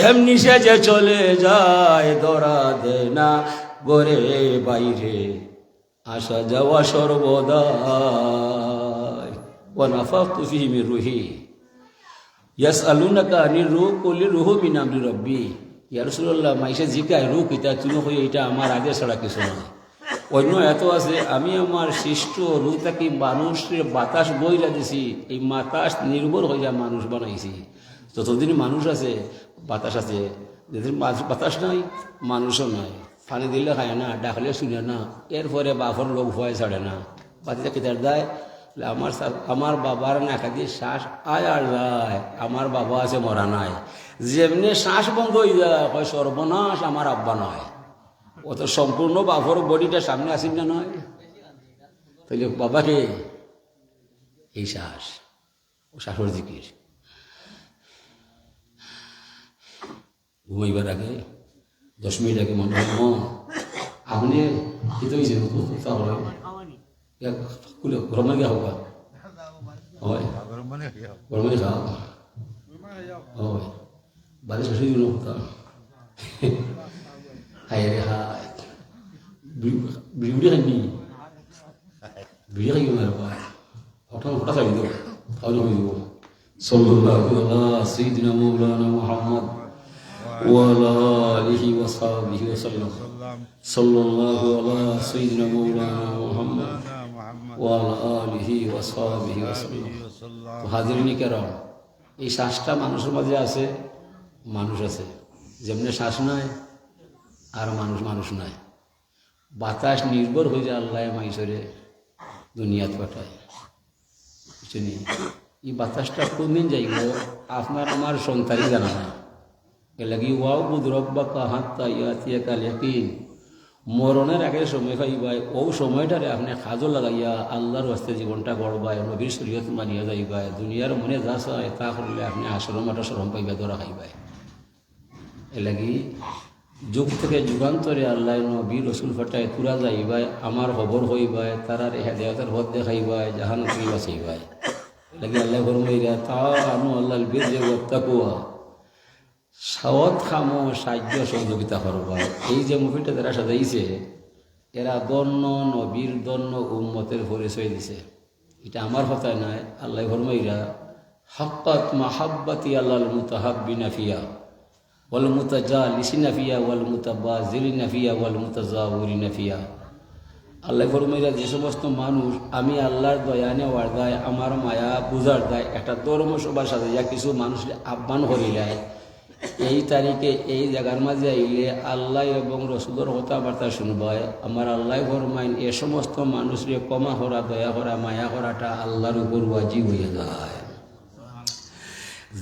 এমনি সে যে চলে যায়। ধরা দেয় না ঘরে বাইরে, আসা যাওয়া সর্বদাই। ওয়ানাফাখতু ফীহি মির রূহি ইয়াসআলুনাকা আনির রূহ কুল রূহু মিন আমরি রাব্বি। ইয়া রাসূলুল্লাহ, মাইসে জিকায় রূহ কিতা, তুমি কই এটা আমার আগে ছাড়া কিছু নয়। অন্য এত আছে, আমি আমার সৃষ্ট রূহ থাকি মানুষের বাতাস বইরা দিছি। এই বাতাস নির্ভর হইয়া মানুষ বানাইছি। যতদিন মানুষ আছে বাতাস আছে, যেদিন বাতাস নাই মানুষও নাই। পানি দিলে খায় না, ডাকলে শুনে না, এরপরে বাপর লোক ভয় ছাড়ে না। বাতিটা কিতার দেয়, আমার বাবার নাকা দিয়ে শ্বাস আয় আর যায়, আমার বাবা আছে মরা নাই। যেমনি শ্বাস বন্ধ হয়ে যায়, হয় সর্বনাশ আমার আব্বা নয়। অত সম্পূর্ণ বাপর বডিটা সামনে আসেন না নয়, তাইলে বাবাকে এই শ্বাস ও শ্বাসর জিকির। ঘুমাইবার আগে 10 মিনিট আগে মনে হয় আপনি খেতে হয়েছে তাহলে গরম গিয়া হোক হয়, গরমে খাও হয়, বাড়ি শেষ দিন হায় রে হায়। বিড়ি খাইনি বিড়ি খাই না হঠাৎ হঠাৎ খাই দেব তাহলে হয়ে যাব সাল্লাল্লাহু আলা সাইয়্যিদিনা মাওলানা মুহাম্মদ ওয়া আলা আলিহি ওয়া সাহবিহি ওয়া সাল্লাম সাল্লাল্লাহু আলা সাইয়্যিদিনা মাওলানা মুহাম্মদ ওয়া আলা আলিহি ওয়া সাহবিহি ওয়া সাল্লাম। তো হাজিরিন কেরাম, এই শ্বাসটা মানুষের মাঝে আছে, মানুষ আছে, যেমনি শ্বাস নাই আর মানুষ নাই। বাতাস নির্ভর হয়ে যায় আল্লাহ মাইসরে দুনিয়াত পাঠায়, বুঝছেনি? এই বাতাসটা কোনদিন যাইব আপনার আমার সন্তানই জানা না। এ লাগি ওয়াও বুধ রব্বা কাহাত্তা ইয়াতিয়া কাল ইয়াকিন, মরণের আগের সময় পাইবাই, ও সময়টারে আপনি কাজও লাগাইয়া আল্লাহর ওয়াস্তে জীবনটা গড়বাই, নবীর শরীয়ত মানিয়া যাইবাই, দুনিয়ার মনে যা চায় তা করলে আপনি আশ্রম আশ্রম পাইবা, ধরা খাইবাই। এ লাগি যুগ থেকে যুগান্তরে আল্লাহ নবী রসুল ফাটায় তুরা যাইবাই, আমার খবর হইবাই, তারার হেদায়তের পথ দেখাইবাই, জাহান তুমি বাঁচাইবাই। লাগে আল্লাহ ফরমাইরা তাআনু আল্লাহল বিররি ওয়াত তাকওয়া, সাওয়াত খামো সাহায্য সহযোগিতা করবাই। এই যে মুভিটা যারা সাজাইছে এরা দন্য নবীর দন্য উম্মতের পরিচয় দিছে, এটা আমার কথা নয়। আল্লাহ ফরমাইরা হাক্কাত মাহাব্বাতি আল্লাল মুতাহাব্বিনা ফিয়া ওয়াল মুতাজালিসিনা ফিয়া ওয়াল মুতাবাজিলিনা ফিয়া ওয়াল মুতাজাউরিনা ফিয়া। আল্লাহ ফরমাইরা যে সমস্ত মানুষ আমি আল্লাহর দয়া নেওয়ার দায়, আমার মায়া বুঝার দায়, একটা ধর্মসভা সাজাইয়া কিছু মানুষের আহ্বান করিলায়, এই তারিখে এই জায়গার মাঝে আইলে আল্লাহ এবং রসুলের কথাবার্তা শুনবায়, আমার আল্লাহ ফরমাইন এ সমস্ত মানুষের ক্ষমা করা, দয়া করা, মায়া করাটা আল্লাহর উপর ওয়াজিব হয়ে যায়।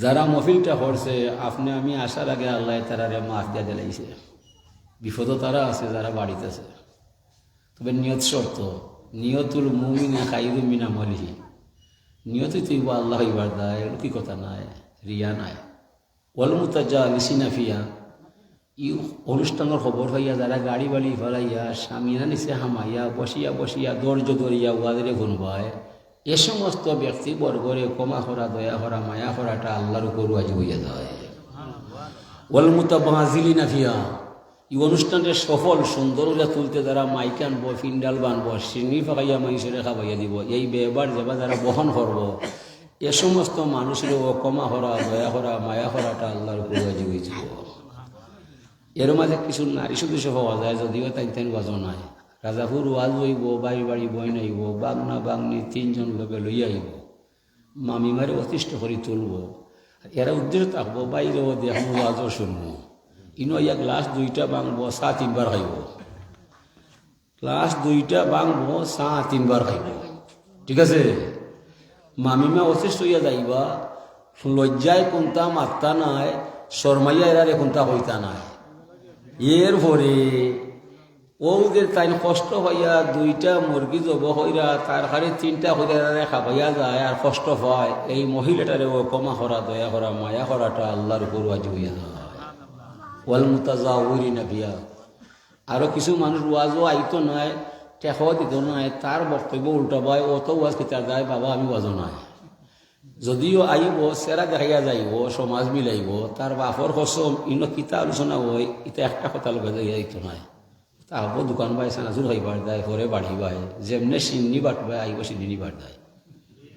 যারা মফিলটা করছে আপনি আমি আসার আগে আল্লাহ তারারে মাফ দিয়ে দিলাইছে। বিপদ তারা আছে যারা বাড়িতে আছে, তবে নিয়ত শর্ত, নিয়তুল মুমিনা খাইরুম মিন আমালিহি, নিয়তই তুই আল্লাহ হইবার দায়, এর কি কথা নাই, রিয়া নাই। ওয়াল মুতাজালিসিনা ফিয়া, ই অনুষ্ঠানের খবর হইয়া যারা গাড়ি বাড়ি ফেলাইয়া স্বামীরা নিচে হামাইয়া বসিয়া বসিয়া দর্জ দরিয়া ওয়াদের গুনবায়, এ সমস্ত ব্যক্তিবর্গরে ক্ষমা করা, দয়া করা, মায়া করাটা আল্লাহর উপর ওয়াজিব হইয়া যায়। ওয়াল মুতাবাজিলিনা ফিয়া, এই অনুষ্ঠানটা সফল সুন্দর হইয়া তুলতে যারা মাইক আনব, ফিন্ডাল বানব, সিন্নি ফাঁকাইয়া মানুষের খাবাইয়া দিব, এই ব্যবহার যাবা যারা বহন করব, এ সমস্ত মানুষের ক্ষমা করা, দয়া করা, মায়া করাটা আল্লাহর উপর ওয়াজিব হয়েছিল। এর মাঝে কিছু নারী সদস্য পাওয়া যায়, যদিও তাই বাজো নাই। রাজাপুর ওয়াজ হইব, বাড়ি বাড়ি বই নাইব, বাগনা বাগনি তিনজন লোকে লইয়া আইব, মামিমারে অতিষ্ঠ করে তুলব। এরা উদ্দেশ্য থাকবো বাইরেও দেখবো, ওয়াজও শুনবো। ইনো ইয়া গ্লাস 2টা ভাঙবো, চা 3বার খাইব, গ্লাস 2টা ভাঙবো, চা 3বার খাইব, ঠিক আছে? মামিমা অতিষ্ঠ হইয়া যাইবা, লজ্জায় কোনটা মাত্তা নাই, শর্মাইয়া এরারে কোনটা হইতা নাই। এরপরে ওদের তাই কষ্ট হইয়া 2টা মুরগি জব হইরা তার হারে 3টা হইয়া খাবাইয়া যায় আর কষ্ট হয়, এই মহিলাটারে ও ক্ষমা করা, দয়া করা, মায়া করাটা আল্লাহর উপর ওয়াজিব হইয়া যায়। ওয়াল মুতাজাউরিনা ফিয়া, আরো কিছু মানুষ ওয়াজও আইতো নাই, টেকাও দিত নাই, তার বক্তব্য উল্টাবায়, অত ওয়াজ কিতা যায়, বাবা আমি ওয়াজও নাই। যদিও আইব সেরা দেখাইয়া যাইব, সমাজ মিলাইব, তার বাপর কসম ইনো কিতা আলোচনা হয়, এটা একটা কথা লগে যাইতো নাই। তা হব দোকান বাই সানাজুর হইবার দেয়, পরে বাড়িবাই, যেমনে সিন্নি বাটবাই আইব সিন্নি বাট দেয়।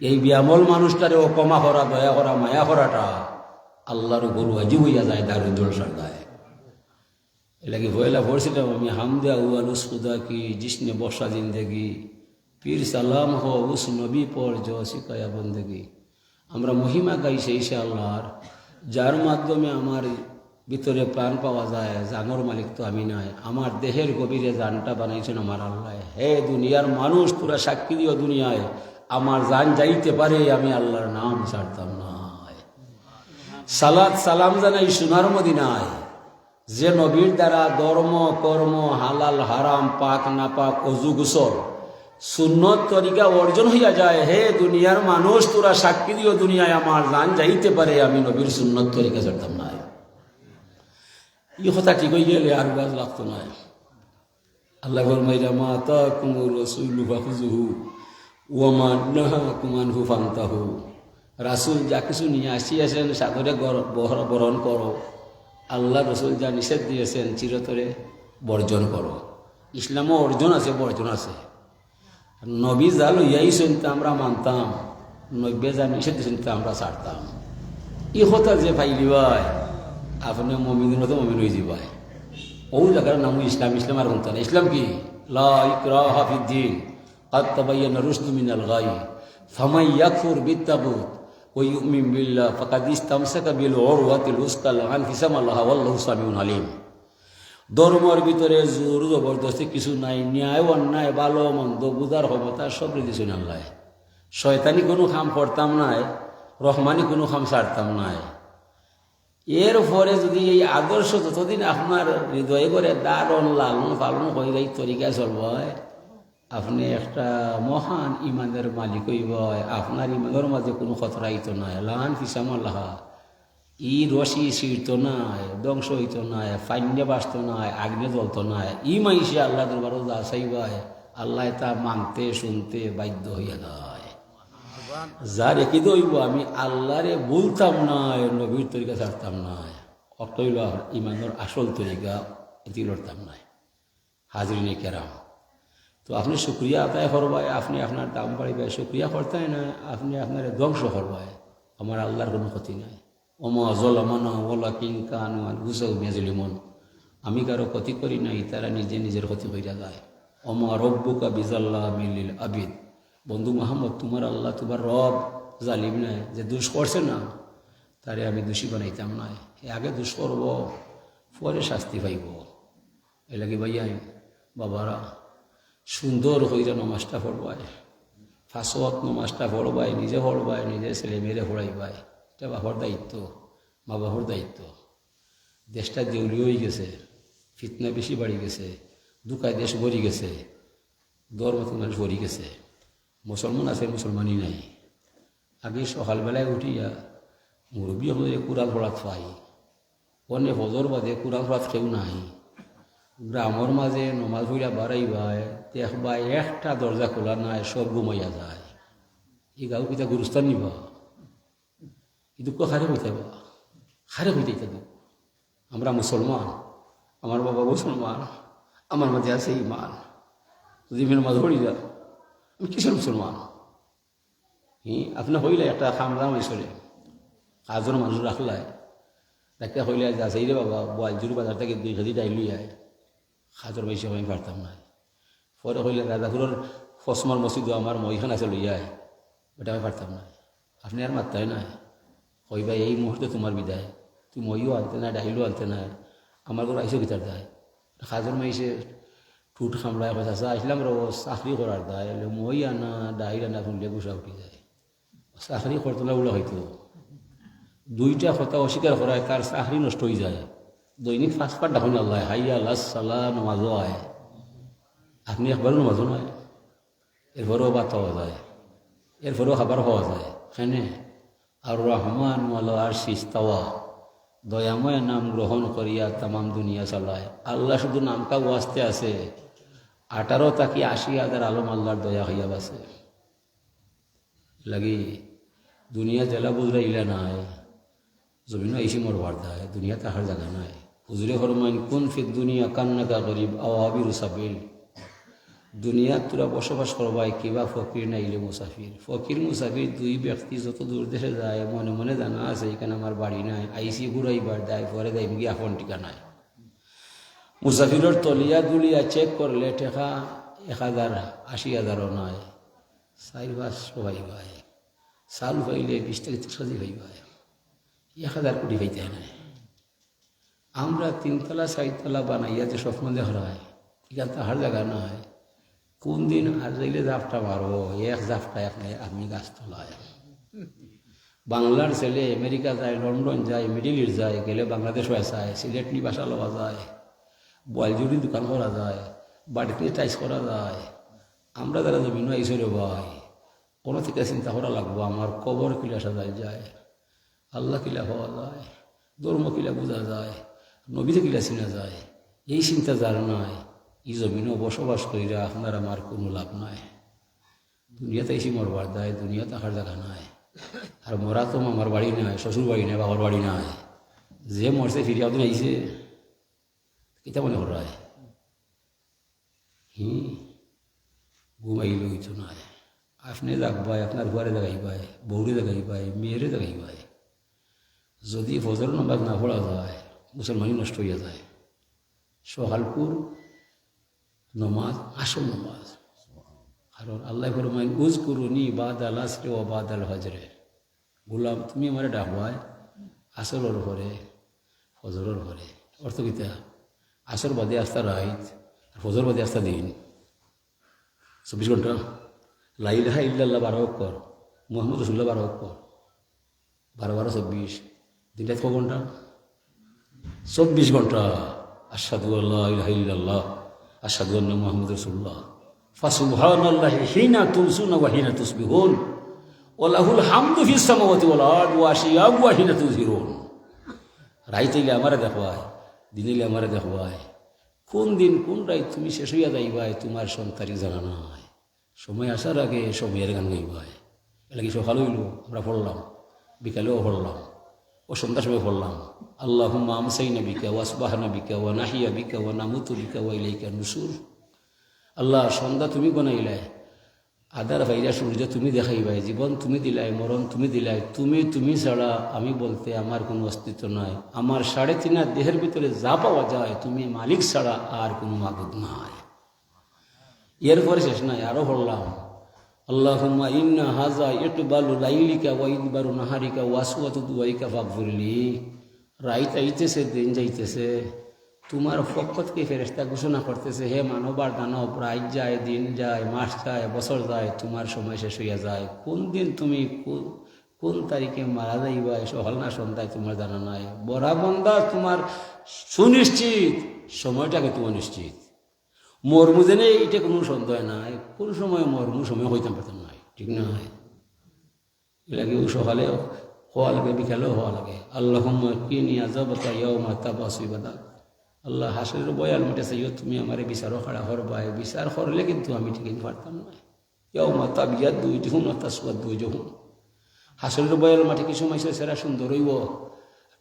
এই ব্যামল মানুষটারে ও ক্ষমা করা, দয়া করা, মায়া করাটা আল্লাহর উপর ওয়াজিব হইয়া যায়, দারুণ সারদায়। এলাকি ভয়লা পড়ছিলাম আমি, হামদে আউয়ালুস খুদা কি জিসনে বর্ষা জিন্দেগি, পীর সালাম হো উস নবী পর জো শিকায়া বন্দেগি। আমরা মহিমা গাই সেই সে আল্লাহর, যার মাধ্যমে আমার ভিতরে প্রাণ পাওয়া যায়। জানোর মালিক তো আমি নাই, আমার দেহের গভীরে জানটা বানাইছেন আমার আল্লাহ। হে দুনিয়ার মানুষ, তোরা সাক্ষী দিও দুনিয়ায়, আমার জান যাইতে পারে, আমি আল্লাহর নাম ছাড়তাম না। সালাত সালাম জানাই সোনার মদিনায়, যে নবীর দ্বারা ধর্ম কর্ম হালাল হারাম পাক না পাক অজু গোসল সুন্নত তরিকা অর্জন হইয়া যায়। হে দুনিয়ার মানুষ, তোরা সাক্ষী দিও দুনিয়ায়, আমার জান যাইতে পারে, আমি নবীর সুন্নত তরিকা ছাড়তাম না। এই কথা ঠিক হয়ে গেলে আর গাছ লাগতো না। আল্লাহ ফরমাইরা মা আতাকুমুর রাসূলু ফাখুযুহু ওয়া মা নাহাকুম আনহু ফান্তাহু, রাসূল যা কিছু নিয়ে আসিয়াছেন সাদরে বরণ করো, আল্লাহ রসুল যা নিষেধ দিয়েছেন চিরতরে বর্জন করো। ইসলামও অর্জন আছে বর্জন আছে। নবী যা লইয়াইছেন তা আমরা মানতাম, নব্বে যা নিষেধ দিয়েছেন তা আমরা ছাড়তাম। ই কথা যে পাইলি ভাই আপনি মমিনের মতো মমিন হয়ে যাবাই। ও জায়গার নাম ইসলাম। ইসলাম আর বলতেন ইসলাম কি লা ইকরাহা ফিদ্দিন ক্বাদ তাবায়্যানা রুশদু মিনাল গাই ফামান ইয়াকফুর বিত্তাগুত ওয়া ইউমিন বিল্লাহ ফাকাদ ইসতামসাকা বিল উরওয়াতিল উসকা লা ইনফিসামা লাহা ওয়াল্লাহু সামিউন আলিম। ধর্মের ভিতরে জোর জবরদস্তি কিছু নাই, ন্যায় অন্যায় ভালো মন্দ বুঝার ক্ষমতা সব দিয়েছেন আল্লাহ। শয়তানি কোনো কাম করতাম নাই, রহমানি কোনো কাম ছাড়তাম নাই। এর পরে যদি এই আদর্শ যতদিন আপনার হৃদয়ে করে দারণ লালন পালন হয়ে এই তরিকায় চলব, আপনি একটা মহান ইমানের মালিক হইব। আপনার ইমানের মাঝে কোনো খতরা হইত নাই, লান ফিসামাল্লাহ ই রশি ছিঁড়ত নাই, ধ্বংস হইত নাই, ফাইনে বাঁচত নাই, আগ্নে জ্বলত নাই। ই মাইসে আল্লাহ দরবারও যা চাইবাই আল্লাহ তা মানতে শুনতে বাধ্য হইয়া যায়। যার একই দইব আমি আল্লাহরে বলতাম নাই, নবীর তরিকা ছাড়তাম নাই, অটইল ইমানের আসল তরিকা এটি লড়তাম নাই। হাজরিনে কেরাম, তো আপনি শুক্রিয়া আদায় করবায়, আপনি আপনার দাম বাড়িবে, শুক্রিয়া করতেই না আপনি আপনার ধ্বংস করবায়। আমার আল্লাহর কোনো ক্ষতি নাই। ওমা জলামানা ওলা কিং কানু গুসাউ মেজলিমন, আমি কারো ক্ষতি করি নাই, তারা নিজে নিজের ক্ষতি করিয়া যায়। ওমা রব্বুকা বিজাল্লাহ মিলিল আবিদ, বন্ধু মোহাম্মদ তোমার আল্লাহ তোমার রব জালিম নাই, যে দুষ করছে না তারে আমি দোষী বানাইতাম নাই। আগে দুষ করব পরে শাস্তি পাইব। এ লাগে ভাইয়া বাবারা সুন্দর হইয়া নমাজটা পড়বায়, ফাঁসত নমাজটা পড়বায়, নিজে পড়বায়, নিজে ছেলে মেয়েরে পড়াইবায়। এটা বাবার দায়িত্ব, মা বাবার দায়িত্ব। দেশটা দেউলিও হয়ে গেছে, ফিতনা বেশি বাড়ি গেছে, দুকায় দেশ ভরি গেছে, ধর্মত মানুষ ভরি গেছে। মুসলমান আছে, মুসলমানই নাই। আগে সকালবেলায় উঠিয়া মুরব্বী হয়ে কুরাল পড়াত পাই, অনেক হজর বাদে কুরাল পড়াত কেউ নাই। গ্রামের মাঝে নমাজ পড়িয়া বাড়াইবাই, দেখবাই একটা দরজা খোলা নাই, সব ঘুমাইয়া যায়। এই গাঁও কিতা গুরুস্থান নিবা, এই দুঃখ খারে হইতেবা, খারে হইতে ইত্যাদি। আমরা মুসলমান, আমার বাবা মুসলমান, আমার মাঝে আছে ইমান। যদি মেয়ের মাঝে পড়ি যা আমি কিসের মুসলমান? আপনার হইলে একটা খামরাম চলে, কাজের মানুষ রাখলায় একটা হইলে যাচ্ছে রে বাবা বোয়ালজুর বাজার থেকে 2 কেজি ডাইল আয়, খাজর বেশি আমি পারতাম না। পরে হইলে রাজাপুরের ফসমার মসজিদ আমার মহিখান আছে লইয়ায়, ওটা আমি পারতাম না। আপনি আর মারতাই না, কইবা এই মুহূর্তে তোমার বিদায়, তুই মহিও আনতে না, ডাইলও আনতে না, আমার ঘর আইসো ভিতর দেয়। খাজর মাইসে ঠুট খামড়ায় কথা আসলাম র চাকরি করার দায়, মই আনা ডাইল আনা শুনলে গুছা উঠি যায়। চাকরি করতো না ওলা হয়তো দুইটা কথা অস্বীকার করায় তার চাকরি নষ্ট হয়ে যায়। দৈনিক 5 পাঠ ডাকুন আল্লাহ, হাইয়া আল্লাহ সাল্লাহ নমাজও আয়, আপনি একবারও নমাজও নয়, এরপরেও বাত হওয়া যায়, এরপরেও খাবার হওয়া যায়। হ্যাঁ, আর রহমান মালা আর শিস্তাওয়া, দয়াময় নাম গ্রহণ করিয়া তামাম দুনিয়া চালায়। আল্লাহ শুধু নামকা ওয়াস্তে আছে, 18 তাকি 80,000 আলম আল্লাহর দয়া হইয়া বাসে লাগি। দুনিয়া জেলা বুঝরা ইলা নাই, জমিনও আইসি মরবার দেয়, দুনিয়া তাহার জায়গা নাই। হুজুরে ফরমান কোন ফির দুনিয়া কান্নাকা গরিব আওয়াবির সাবিল, দুনিয়া তোরা বসবাস করবাই কিবা ফকির নাইলে মুসাফির। ফকির মুসাফির 2 ব্যক্তি যত দূর দেশে যায় মনে মনে জানা আছে এখানে আমার বাড়ি নাই, আইসি ঘুরাইবার দেয়, পরে দেয় গিয়ে আপন ঠিকানায়। মুসাফিরের তলিয়া দুলিয়া চেক করলে টেকা 1000 80,000ও নয়, 4-5 ভাই চাল পাইলে 20 থেকে 30 ভাই 1000 কোটি পাইতে নাই। আমরা 3 তলা 4 তলা বানাইয়া যে স্বপ্ন দেখা হয়, এখান তাহার জায়গা নয়। কোন দিন আর যাইলে জাপটা মারো, এক জাপটা আপনি গাছ তোলায়। বাংলার ছেলে আমেরিকা যায়, লন্ডন যায়, মিডিল ইস্ট যায়, গেলে বাংলাদেশ হয়ে যায়, সিলেটনি বাসা লওয়া যায়, বয়লজুড়ি দোকান করা যায়, বাড়িতে টাইস করা যায়। আমরা যারা জমিন আইসরে ভাই কোনো থেকে চিন্তা করা লাগবো আমার কবর কিলা সাজা যায়, আল্লাহ কিলা হওয়া যায়, ধর্ম কিলা বোঝা যায়, নবীতে কিলা চিনা যায়। এই চিন্তা যার নাই, এই জমিনও বসবাস করিয়া আপনার আমার কোনো লাভ নাই। দুনিয়াতে এসে মরবার দেয়, দুনিয়া থাকার জায়গা নাই। আর মরা তো আমার বাড়ি নাই, শ্বশুর বাড়ি নাই, বাবার বাড়ি নাই। যে মরছে ফিরিয়া দিন আইসে কিতা মনে করায়, ঘুমাইলে হইতো না। আপনি যাকবাই, আপনার ঘরে জাগাইবাই, বৌরে জাগাইবাই, মেয়েরে জাগাইবাই। যদি ফজর নামাজ না পড়া যায়, মুসলমানি নষ্ট হইয়া যায়। সকালপুর নমাজ আসল নমাজ। কারণ আল্লাহ ফরমাইন উযকুরুনি বাদাল আসরি ওয়া বাদাল হজরে। বললাম তুমি আমার ডাকবাই আসরের ঘরে, ফজরের ঘরে। অর্থ কিতা? আসর বাদে আস্তা রাইত, আর ফজর বাদে আস্তা দিন, 24 ঘন্টা। লা ইলাহা ইল্লাল্লাহ 12 অক্ষর, মুহাম্মদ রাসূলুল্লাহ 12 অক্ষর, 12 12 24। দিনটা ক ঘন্টা? 24 ঘন্টা। আশহাদু আল্লা ইলাহা ইল্লাল্লাহ আশহাদু আন্না মুহাম্মাদুর রাসূলুল্লাহ ফাসুবহানাল্লাহি হিনা তুমসুনা ওয়া হিনা তুসবিহুন ওয়া লাহুল হামদু ফিস সামাওয়াতি ওয়াল আরদি ওয়া আশিয়া ওয়া হিনা তুযহিরুন। রাইতেইলে আমারে দেখবাই, দিনেইলে আমারে দেখবাই। কোন দিন কোন রাইত তুমি শেষ হইয়া যাইবাই তোমার সন্তানি জানা নাই। সময় আসার আগে সময়ের গান গাইবাই। এটা কি সকাল হইল আমরা পড়লাম, বিকালেও পড়লাম, ও সন্ধ্যার সময় পড়লাম। আল্লাহুম্মা আমসাইনা বিকা ওয়া আসবাহনা বিকা ওয়া নাহিয়া বিকা ওয়া নামুতু বিকা ওয়া ইলাইকা নুশুর। আল্লাহ সন্ধ্যা তুমি বানাইলাই, আদার ভাইরা সূর্য তুমি দেখাইবাই, জীবন তুমি দিলাই, মরণ তুমি দিলাই। তুমি ছাড়া আমি বলতে আমার কোনো অস্তিত্ব নাই। আমার 3.5 দেহের ভিতরে যা পাওয়া যায় তুমি মালিক ছাড়া আর কোনো মাবুদ নাই। এরপরে শেষ নাই, আরও পড়লাম আল্লাহুম্মা ইন্না হাযা ইকবালু লাইলিকা ওয়া ইদবারু নাহারিকা ওয়া আসওয়াতু দুআইকা ফাগফিরলি। রাইত আইতেছে, দিন যাইতেছে, তোমার পক্ষ থেকে ফেরেশতা ঘোষণা করতেছে, হে মানব আর দানব, রাত যায়, দিন যায়, মাস যায়, বছর যায়, তোমার সময় শেষ হইয়া যায়। কোন দিন তুমি কোন তারিখে মারা যাইবা সকাল না সন্ধ্যায় তোমার জানা নাই। বড়া বন্দা তোমার সুনিশ্চিত, সময়টাকে তোমার নিশ্চিত। মরমু জেনে এটা কোনো সন্দেহ নাই, কোন সময় মরমু সময় হইতাম পেতাম নাই, ঠিক নয়? এলাকে সকালে হওয়া লাগে, বিকালেও হওয়া লাগে। আল্লাহুম্মা কিনি আযাবাকা ইয়াওমা তাবাসু ইবাদাক। আল্লাহ হাসরের বয়াল মিটে চাইও তুমি আমার বিচারও খাড়া করবাই। বিচার করলে কিন্তু আমি ঠিক পারতাম না। ইয়াওমা তাবিয়াদ্দু উজুহুন ওয়া তাসওয়াদ্দু উজুহুন। হাসরের বয়াল মাঠে কিছু মাইসের সেরা সুন্দর হইব,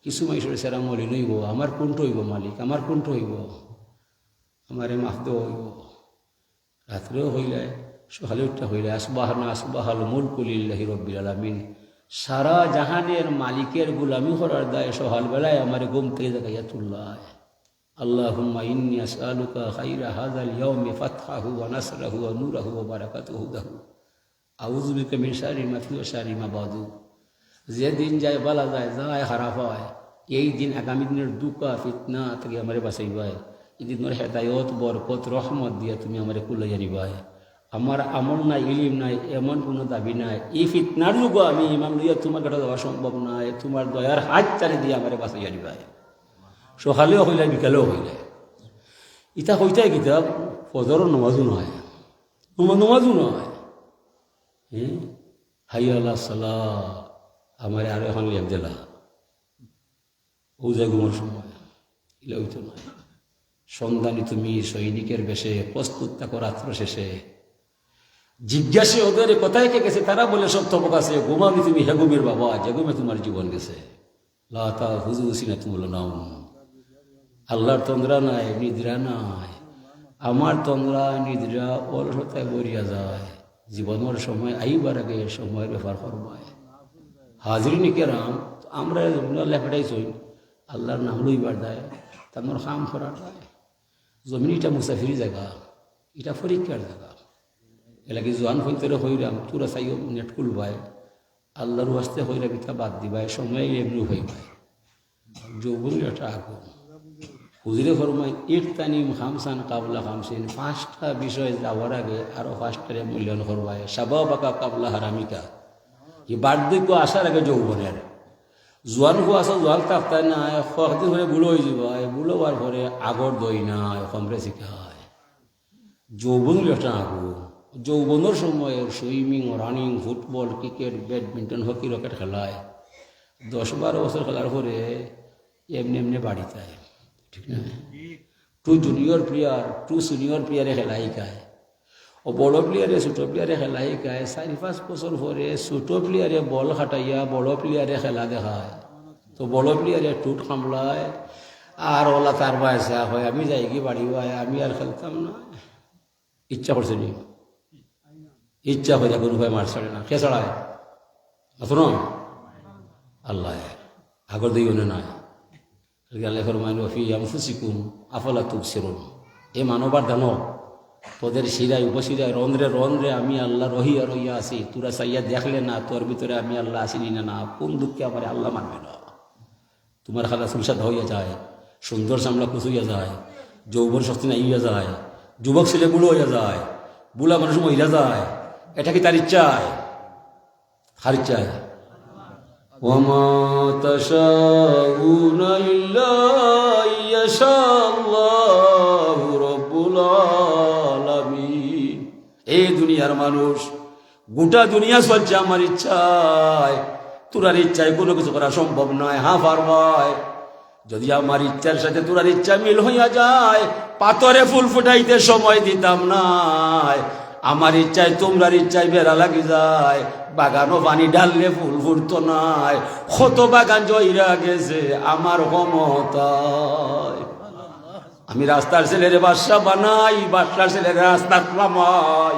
কিছু মাইসের সেরা মলিন হইব। আমার কোনটা হইব মালিক? আমার কোনটা হইব? আমারে মাহদ হইব। রাত্রেও হইলে, সকালে উঠতে হইলে আসবাহনা আসবাহাল মুলকু লিল্লাহি রাব্বিল আলামিন। সারা জাহানের মালিকের গোলামি করার দায় সকালবেলায় আমার ঘুম থেকে জাগাইয়া তুল্লায়। আল্লাহুম্মা ইন্নী আসআলুকা খাইরা হাযাল ইয়াউমি ফাতহাহু ওয়া নাসরাহু ওয়া নূরাহু ওয়া বারাকাতুহু দাহু আউযু বিকা মিন শাররি মা ফি ওয়া শাররি মা বাদু। যে দিন যায় বালা যায়, যায় খারাপ হয়, এই দিন আগামী দিনের দুঃখ ফিতনা থেকে আমারে বাঁচাইবাই। এই দিনের হেদায়ত বরকত রহমত দিয়া তুমি আমারে কুলাইয়া নিবাই। আমার আমল নাই, ইলিম নাই, এমন কোনো দাবি নাই। এই ফিতনার যুগ আমি ইমাম লইয়া তোমার কাছে দেওয়া সম্ভব নয়। তোমার দয়ার হাত চারি দিয়ে আমারে বাঁচাইয়া নিবাই। সকালেও হইলে, বিকালেও হইলে। ইটা হইতে গীতা ফজরের নমাজও নয়, নমাজও নয়। হাইয়া আলা সালাহ, আমার আরো এখন লেপ দিলা ও যায় ঘুমার সময়, এলে হইতো নয়। সন্ধানী তুমি সৈনিকের বেশে প্রস্তুত থাকো রাত্র শেষে। জিজ্ঞাসে ওদের কোথায় কে গেছে, তারা বলে সব তবক আছে। ঘুমাবি তুমি হেগুমের বাবা, যে ঘুমে তোমার জীবন গেছে। লা তাখুযুহু সিনাতুন ওয়ালা নাওম। আল্লাহর তন্দ্রা নাই, নিদ্রা নাই। আমার তন্দ্রা নিদ্রা অলসতায় বরিয়া যায়। জীবনের সময় আইবার আগে সময়ের ব্যাপার করবায়। হাজরিন কেরাম, আমরা লেখাটাইছই আল্লাহর নাম লইবার দেয়, তার কাম করার দেয়। জমিন এটা মুসাফিরি জায়গা, এটা পরীক্ষার জায়গা। এলাকি জোয়ান হইতে হইরাম তোরা চাইও নেট খুলবাই, আল্লাহর ওয়াস্তে হইরা বিতা বাদ দিবাই, সময় এমনি হইবাই। যৌবন এটা আগুন। হুজুরে ফরমায় ইকতানিম খামসান কাবলা খামসিন। 5টা বিষয় যাওয়ার আগে আরো 5টারে মূল্যায়ন করবায়। শাবাবাকা কাবলা হারামিকা। এই বার্ধক্য আসার আগে যৌবনের। জোয়ান হো আসা জোয়ান তাফতায় না, কয়েকদিন ধরে বুড়ো হয়ে যাবায়, বুড়ো হওয়ার পরে আগর দই নাই, কমরে শিখায়। যৌবন এটা আগুন। যৌবনের সময় swimming, running, football, cricket, badminton, hockey, rocket খেলায় 10-12 বছর খেলার পরে এমনি এমনি বাড়ি যায়, ঠিক না? 2 জুনিয়র প্লেয়ার 2 সিনিয়র প্লেয়ারে খেলা শিখায়। ও বড় প্লেয়ারে ছোটো প্লেয়ারে খেলা শিখায়। 4-5 বছর পরে ছোটো প্লেয়ারে বল খাটাইয়া বড় প্লেয়ারে খেলা দেখায়। তো বড় প্লেয়ারে টুট সামলায়, আর ওলা তার বয়সা হয় আমি যাই কি বাড়ি হয়, আমি আর খেলতাম না। ইচ্ছা করছে নি ইচ্ছা হয়ে কোনো ভাই মার ছাড়ে না কে ছাড়ায় মাত্র আল্লাহ আগর দিই নাই আল্লাহ ফরমান ফি আনফুসিকুম আফালা তুবসিরুন এ মানবার দানব তোদের শিরায় উপশিরায় রন্ধ্রে রন্ধ্রে আমি আল্লাহ রহিয়া রহিয়া আছি তোরা চাইয়া দেখলে না তোর ভিতরে আমি আল্লাহ আসিনি না কোন দুঃখে আমার আল্লাহ মানবে না তোমার খালা সুলসাদ হইয়া যায় সুন্দর চামড়া কুচুইয়া যায় যৌবন শক্তি নাইয়া যায় যুবক ছেলে বুড়ো হইয়া যায় বুড়া মানুষ মহিলা যায় এটা কি তার ইচ্ছায় হার ইচ্ছায় ওয়ামা তাশাউনা ইল্লা ইয়াশাআল্লাহু রাব্বুল আলামিন। এই দুনিয়ার মানুষ গোটা দুনিয়া চলছে আমার ইচ্ছায়, তোরার ইচ্ছায় কোনো কিছু করা সম্ভব নয়। হ্যাঁ পারবাই, যদি আমার ইচ্ছার সাথে তোরার ইচ্ছা মিল হইয়া যায়, পাথরে ফুল ফুটাইতে সময় দিতাম নাই। আমার ইচ্ছায় তোমরার ইচ্ছায় বেড়া লাগি যায়, বাগানও পানি ঢাললে ফুল ফুটতো নাই। কত বাগান জয়রা গেছে আমার ক্ষমতায়। আমি রাস্তার ছেলের বাদশা বানাই, বাদশার ছেলের রাস্তা নামাই।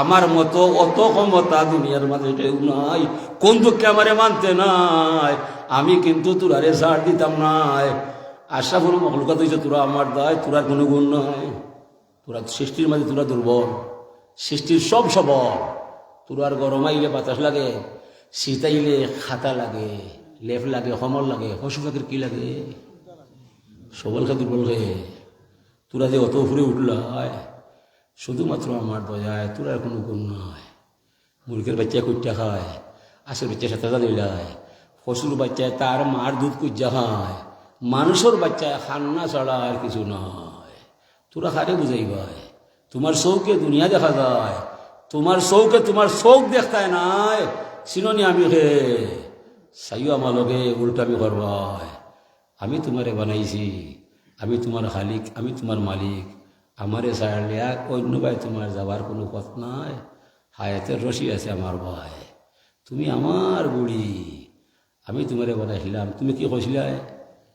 আমার মতো অত ক্ষমতা দুনিয়ার মাঝে কেউ নাই। কোন দুঃখে আমারে মানতে নাই, আমি কিন্তু তোরারে ছাড় দিতাম নাই। আশরাফুল মখলুকাত হইছে তোরা আমার দায়, তোরার কোনো গুণ নাই। তোরা সৃষ্টির মাঝে তোরা দুর্বল, সৃষ্টির সব সবল। তোরার গরম আইলে বাতাস লাগে, শীতাইলে খাতা লাগে, লেপ লাগে, কমল লাগে। পশু পাখির কি লাগে? সবল খে দুর্বল খে। তোরা যে অত উপরে উঠলায় শুধুমাত্র আমার দয়ায়, তোরার কোনো গুণ নয়। মুরগের বাচ্চা কুইটা খায়, আশের বাচ্চা সাঁতার দিলায়, পশুর বাচ্চায় তার মার দুধ কুইজা খায়, মানুষের বাচ্চায় খান্না ছাড়া আর কিছু নয়। তোরা খারে বুঝাইবাই, তোমার চৌকে দুনিয়া দেখা যায়, তোমার চৌকে তোমার চৌক দেখায় নাই। চিননি আমি খে চাইও আমার লগে উল্টামি করবাই। আমি তোমারে বানাইছি, আমি তোমার খালিক, আমি তোমার মালিক। আমারে ছাড়লে অন্য ভাই তোমার যাবার কোনো পথ নাই। হায়াতের রশি আছে আমার ভাই, তুমি আমার গুড়ি, আমি তোমারে বানাইছিলাম। তুমি কি কইছিলাই?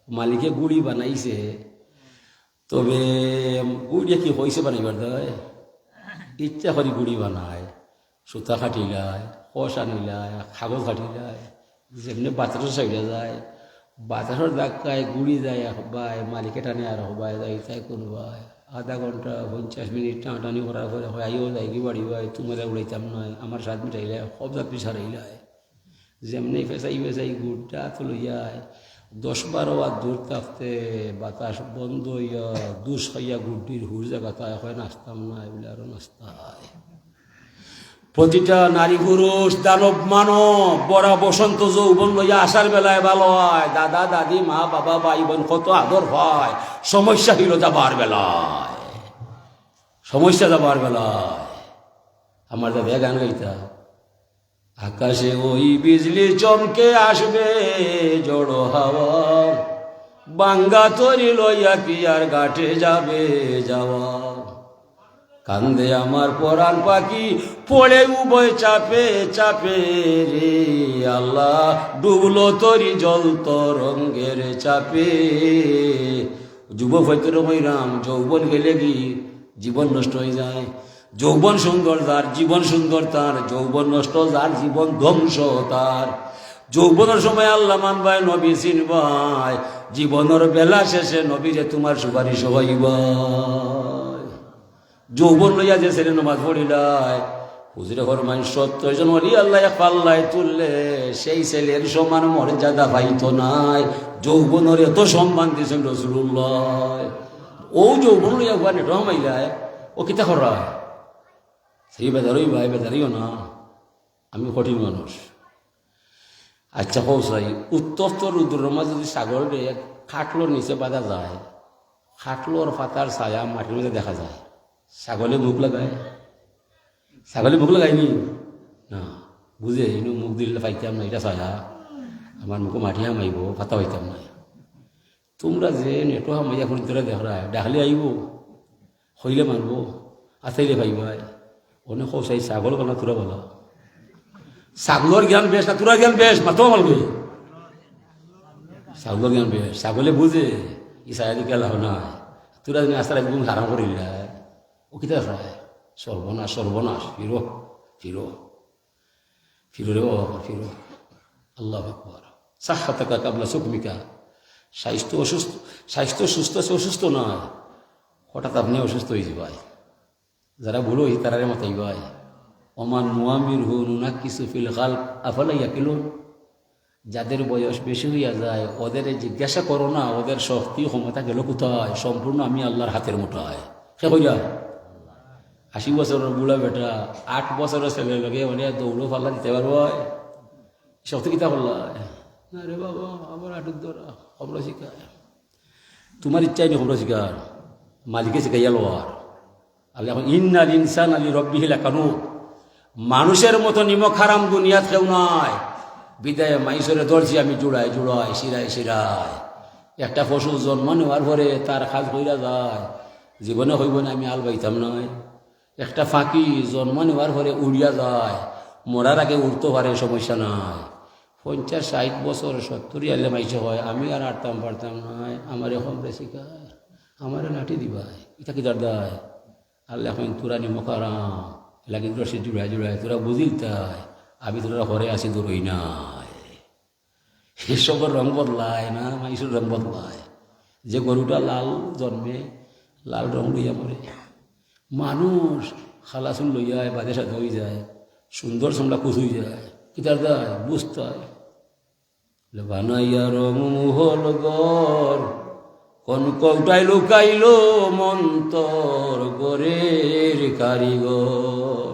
মালিকে গুড়ি বানাইছে, তবে গুড়িয়ে কি হয়েছে বানাইবার দেয়? ইচ্ছা করি গুড়ি বানায়, সুতা খাটিলায়, কষ আনিলায়, কাগজ খাটিলায়, যেমনি বাতাসের সাইডে যায়, বাতাসের ধাক্কায় গুড়ি যায় একবাই, মালিকে টানে আর হবাই যায়। তাই কোনবাই আধা ঘন্টা 50 মিনিট টানাটানি করার পরে হয় আইও যাই কি বাড়ি ভাই, তোমার উড়াইতাম নয়, আমার সাত মিটাইলে সব যাত্রী সারাইলায়। যেমনি ফেসাই ফেসাই গুড়টা তো লইয়ায় 10-12 বার দূর থাকতে বাতাস বন্ধ হইয়া দুষ হইয়া গুড্ডির হুর জায়গাতায় হয় নাচতাম না, এগুলো আরো নাচতায়। প্রতিটা নারী পুরুষ দানব মানব বড়া বসন্ত যৌবন লইয়া আসার বেলায় ভালো হয়। দাদা দাদি মা বাবা ভাই বোন কত আদর হয়। সমস্যা হইল যাবার বেলায়, সমস্যা যাবার বেলায়। আমার দাদা গান গাইতা, আকাশে ওই বিজলি চমকে আসবে জড় হাওয়া, বাঙ্গা তরি লইয়া কি আর ঘাটে যাবে যাওয়া। কান্দে আমার পরাণ পাখি পড়ে উভয় চাপে চাপে রে আল্লাহ, ডুবলো তরি জল তরঙ্গের চাপে। যুবক হয়তো রমইরাম, যৌবন গেলে কি জীবন নষ্ট হয়ে যায়। যৌবন সুন্দর যার, জীবন সুন্দর তার, যৌবন নষ্ট যার, জীবন ধ্বংস তার। যৌবনের সময় আল্লাহ মানবাই, নবী চিনবাই, জীবনের বেলা শেষে নবীরে তোমার সুপারিশ হইবাই। যৌবন লইয়া যে ছেলে নমাজ পড়িলাই, হুজুরে ফরমান 70 জন ওলি আল্লাহ এক পাল্লায় তুললে সেই ছেলের সমান মর্যাদা পাইতো নাই। যৌবনের এত সম্মান দিয়েছেন রাসূলুল্লাহ। ও যৌবন লইয়া গুয়া নেট মাইলায়, ও কিতা করা সেই বেদারই ভাই, বেদারিও না, আমি কঠিন মানুষ। আচ্ছা পৌঁছাই উত্তপ্ত রুদ্রের মাঝে যদি সাগর খাটলোর নিচে বাঁধা যায়, খাটলোর পাতার ছায়া মাটির মধ্যে দেখা যায়, ছাগলে মুখ লাগায়? ছাগলে মুখ লাগায়নি না, বুঝে ইনু মুখ দিলে পাইতাম না, এটা ছায়া আমার মুখে মাটি হামাইব, পাতা পাইতাম না। তোমরা যে নেটো হামাইয়া করে তোরা দেখরায়, ডাকলে আইব, হইলে মারবো, আসাইলে পাইবাই। অনেক কৌশাই ছাগল বলা তোরা বলা, ছাগলের জ্ঞান বেশ না তোরা জ্ঞান বেশ, মাতো মারবে। ছাগলের জ্ঞান বেশ, ছাগলে বুঝে ই ছায়া দিকে লাভ নয়। তোরা যদি আস্তার একদম হারাম করিল ও কিতা খায়, সর্বনাশ সর্বনাশ, ফিরো ফিরো ফিরো রে বাবা ফিরো। আল্লাহু আকবার। সাহহাতাকা কাবলা সুকমিকা। স্বাস্থ্য সুস্থ আছে, অসুস্থ নয়। হঠাৎ আপনি অসুস্থ হয়ে যাবাই, যারা ভুলো তারারে মাথাই ভাই। ওমান মুআমির হুন না কিছু ফিল খাল আফালাই আকিলুন। যাদের বয়স বেশি হইয়া যায় ওদের জিজ্ঞাসা করো না ওদের শক্তি ক্ষমতা গেল কোথায়। সম্পূর্ণ আমি আল্লাহর হাতের মুঠায়। সে কইয়া 80 বছরের বুড়া বেটা 8 বছরের ছেলে লগে মানে দৌড়ো পাল্লা দিতে পারবো, শক্তি কিতা করলাই না রে বাবা। আমার আটুক ধরা খবর শিখায়, তোমার ইচ্ছাই নেই খবর শিখার, মালিকে শিখাইয়া লোয়ার। আল্লাহ এখন ইন্নাল ইনসান আলী রব্বিহি লাকানুত। মানুষের মতো নিমক হারাম দুনিয়াত কেউ নাই। বিদায় মাইসরে ধরছি আমি জুড়াই জুড়াই শিরায় শিরায়। একটা পশু জন্ম নেওয়ার পরে তার কাজ হইয়া যায়, জীবনে হইব না আমি আল বাইতাম নয়। একটা ফাঁকি জন্ম নেওয়ার পরে উড়িয়া যায়, মরার আগে উঠতে পারে, সমস্যা নাই। 50-60 বছর 70 আলে মাইসে হয়, আমি আর আটতাম পারতাম নয়। আমার এখন শিখায়, আমার লাঠি দিবাই, এটা কি দায় আল্লাহ এখন তোরা নিমক হারাম লাগে রসে জুড়ায় জুড়ায় তোরা বুঝিল তাই আমি তোরা ঘরে আসি দূরই নাই। এসবের রং বদলায় না, মাইসের রং বদলায়। যে গরুটা লাল জন্মে লাল রং লইয়া মরে, মানুষ খালাসুন লইয়ায় বাদে সাথে হয়ে যায়, সুন্দর সামলা কুচ হয়ে যায়। কিতার দায় বুঝতে বানাইয়া রং মুহল গর কোন কৌটাই লুকাইল মন্তর গোরের কারিগর।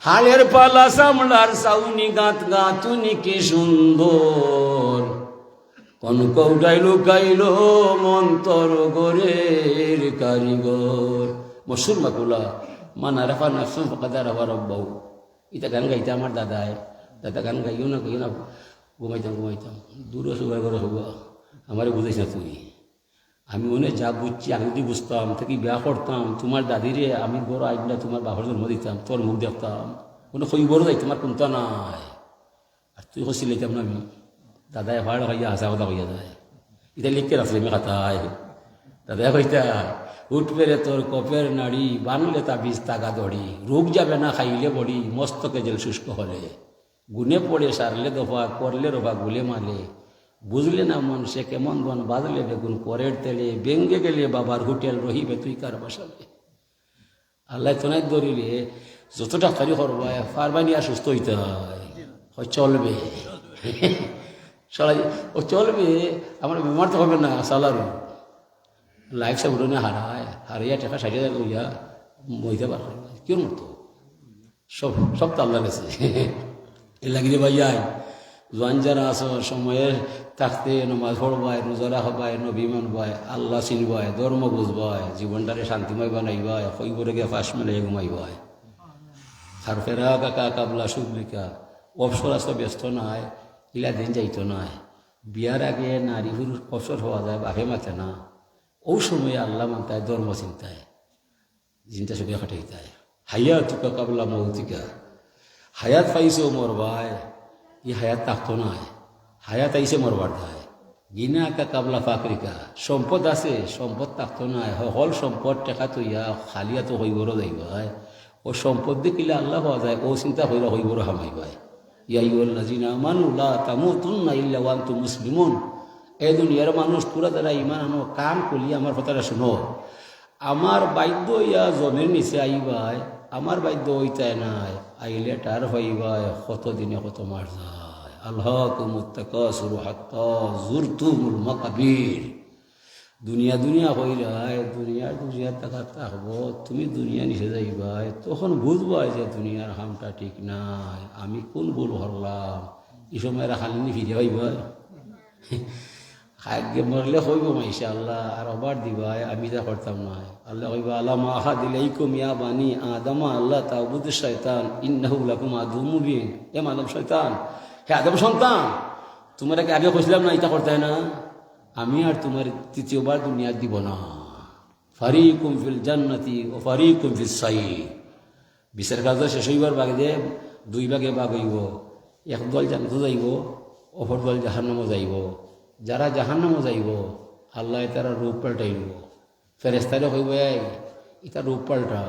হালের পালা সামলার সাউনি গাঁত গাঁতুনি কি সুন্দর, কোন কৌটাই লুকাইল মন্তর গোরের কারিগর। মশুর মাকুলা মানা রাফা নাফসুন ফাকাদা রাফা রব্বাহু। এটা গান গাইতে আমার দাদায়, দাদা গান গাইও না কইও না, ঘুমাইতাম দূরে সুগার করে হবা আমারে বুঝাইছ না তুই। আমি মনে যা বুঝছি আমি যদি বুঝতাম থেকে বিয়া করতাম তোমার দাদিরে আমি বড় আইনা তোমার বাবার জন্ম দিতাম, তোর মুখ দেখতাম, কোনো খবরও যাই তোমার কোনটা নাই। আর তুই হসি লইতাম না আমি। দাদায় ভাড়া হইয়া হাসা কথা হইয়া যায়, এটা লিখতে রাখছি আমি খাতায়। দাদায় কইতা উঠ পেরে তোর কপের নাড়ি বানলে তা বীজ তাগা দড়ি, রোগ যাবে না খাইলে বড়ি মস্তকে জেল শুষ্ক হলে, গুনে পড়ে সারলে দফা করলে রোভা গুলে মালে, বুঝলে না মন সে কেমন বন বাজলে বেগুন পরের তেলে, বেঙ্গে গেলে বাবার হোটেল রহিবে তুই কার বাসালে। আল্লাহ তোনায় ধরিলে যত ডাক্তারি করবায় পারবানি আর সুস্থ হইতে হয়, চলবে ও চলবে, আমার বেমার তো হবে না। সালারু লাইফ সব উড়নে হারাইয়া টাকা 60,000 লইয়া মইতে পার কেউ মতো সব তো আল্লাহ গেছে। এ লাগিয়ে ভাইয়াই জোয়ান যারা আস সময়ের থাকতে নমাজ পড়বায়, রোজা রাখবায়, নবী মানবায়, আল্লাহ চিনবায়, ধর্ম বুঝবায়, জীবনটারে শান্তিময় বানাইবায়, কইবরে গিয়ে ফাঁস মেলে ঘুমাইবায়। আর ফেরা কাকা কাবলা সুবলিকা অবসর আসতে ব্যস্ত নাই, ইলা দিন যাইতো নাই। বিয়ার আগে নারী পুরুষ অবসর হওয়া যায়, বাপে মাথে না। ও সময়ে আল্লাহ মানতায়, ধর্ম চিন্তায়, চিন্তা সবে খাটাইতায়। হায়াতুকা কাবলা মৌতিকা, হায়াত পাইছে মরবায়, ই হায়াত থাকতো নাই, হায়াত আইসে মরবার দায়। গিনা আঁকা কাবলা ফাকরিকা, সম্পদ আছে সম্পদ থাকতো নাই, হল সম্পদ টেকা তৈয়া খালিয়া তো হইবরও যাইবায়। ও সম্পদ দেখিলে আল্লাহ পাওয়া যায়, ও চিন্তা হইরা হইবরও হামাইবায়। ইয়াইয়ুল্লাযিনা আমানু লা তামুতুন্না ইল্লা ওয়া আনতুম মুসলিমুন। এই দুনিয়ার মানুষ তোরা যারা ইমান আনো কান কলি আমার কথাটা শুনো। আমার বাদ্য ইয়া জমের নিচে আইবায়, আমার বাদ্য ওইটাই নাই, আইলে টার হইবায় কতদিনে কত মার যায়। আল্লাহকুমুত তাকাসুর হাত্তা যুরতুমুল মাকাবির। দুনিয়া দুনিয়া হইলায়, দুনিয়ার টাকা থাকবো, তুমি দুনিয়া নিচে যাইবাই, তখন বুঝবাই যে দুনিয়ার হামটা ঠিক নাই, আমি কোন ভুল হরলাম। এই সময় খালিনি ফিরে হইবাই, খাদ্য মরলে হইব মাইসা আল্লাহ আর অবার দিবাই, আমি যা করতাম নাই। আল্লাহ হইবা আল্লামা আহা দিলাইকুম ইয়া বানি আদমা আল্লাহ তাউবুদুশ শাইতান ইন্নাহু লাকুম আদুউম মুবিন। এ মানব শয়তান, হে আদম সন্তান, তোমার আগে কইছিলাম না এটা করতে না, আমি আর তোমার তৃতীয়বার দুনিয়া দিব না। ফারিকুম ফিল জান্নাতি ও ফারিকুম ফিস সাইর। বিচার কাজ শেষ হইবার বাগে 2 ভাগে ভাগ হইব, এক দল জান্নাতে যাইব, অপর দল জাহান্নামে যাইব। যারা জাহান্নামে যাইব আল্লাহ তারা রূপ পাল্টাইব, ফেরেশতারে কইব এটা রূপ পাল্টা,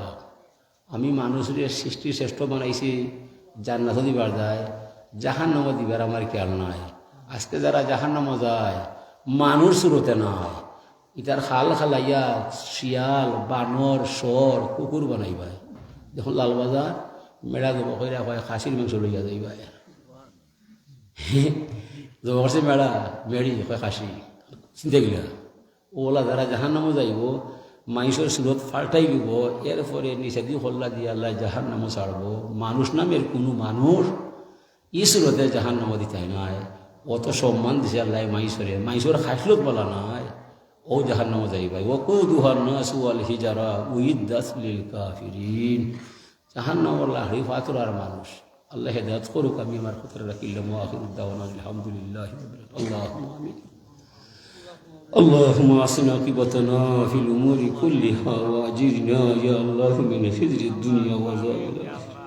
আমি মানুষের সৃষ্টি শ্রেষ্ঠ বানাইছি জান্নাত দিবার যায়, জাহান্নাম দিবার আমার খেয়াল নাই। আজকে যারা জাহান্নাম যায় মানুষ সুরতে নাই, ইটার খাল খালাইয়া শিয়াল বানর সর কুকুর বানাইবাই। দেখুন লালবাজার মেড়া জব কইরা হয় খাসির মাংস লইয়া যাইবাই, জব করছে মেড়া মেড়ি হয় খাসি। চিন্তা গিলা ওলা যারা জাহান্নামও যাইব মাইসের সুরত ফাল্টাই দিব, এরপরে নিচে দিয়ে হল্লা দিয়ে আল্লাহ জাহান্নামও ছাড়ব। মানুষ নামের কোনো মানুষ ই সুরতে জাহান্নামও দিতে নাই। অত সম্মান দিছে আল্লাহ মাইসরে, মাইসর খাসলত বলা নাই, ও জাহান্নামও যাইবাই। ও কৌদুহার নাস ওয়াল হিজারা উইদ্দাত লিল কাফিরিন। জাহান্নামর লাহড়ি ফাতরার মানুষ। আল্লাহ হেদায়েত করুক। আমি আমার কথা রাখিলাম। আখিরুদ দাওয়ানা আলহামদুলিল্লাহি রাব্বিল আলামিন। আল্লাহুম্মা আমিন। اللهم اعصنا عاقبتنا في الامور كلها واجرنا يا الله من خزي الدنيا وعذاب الاخره.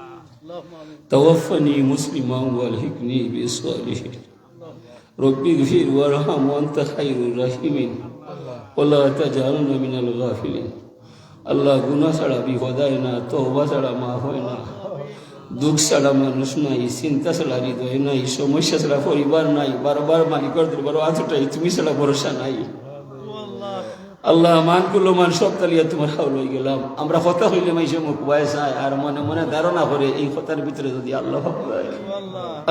توفني مسلما والحقني بالصالحين. رب اغفر وارحم وانت خير الراحمين ولا تجعلنا من الغافلين. আল্লাহ গুনাহ ছাড়া বিপদ হয় না, তওবা ছাড়া মাফ হয় না, দুঃখ ছাড়া মানুষ নাই, চিন্তা ছাড়া হৃদয় নাই, সমস্যা ছাড়া পরিবার নাই, বারবার মালিকের দরবারে আছুটাই, তুমি ছাড়া ভরসা নাই। আল্লাহ মান করলো মান সব তালিয়া তোমার হাওল হয়ে গেলাম। আমরা কথা হইলে মাইসে মুখ বায় চায় আর মনে মনে ধারণা করে এই কথার ভিতরে যদি আল্লাহ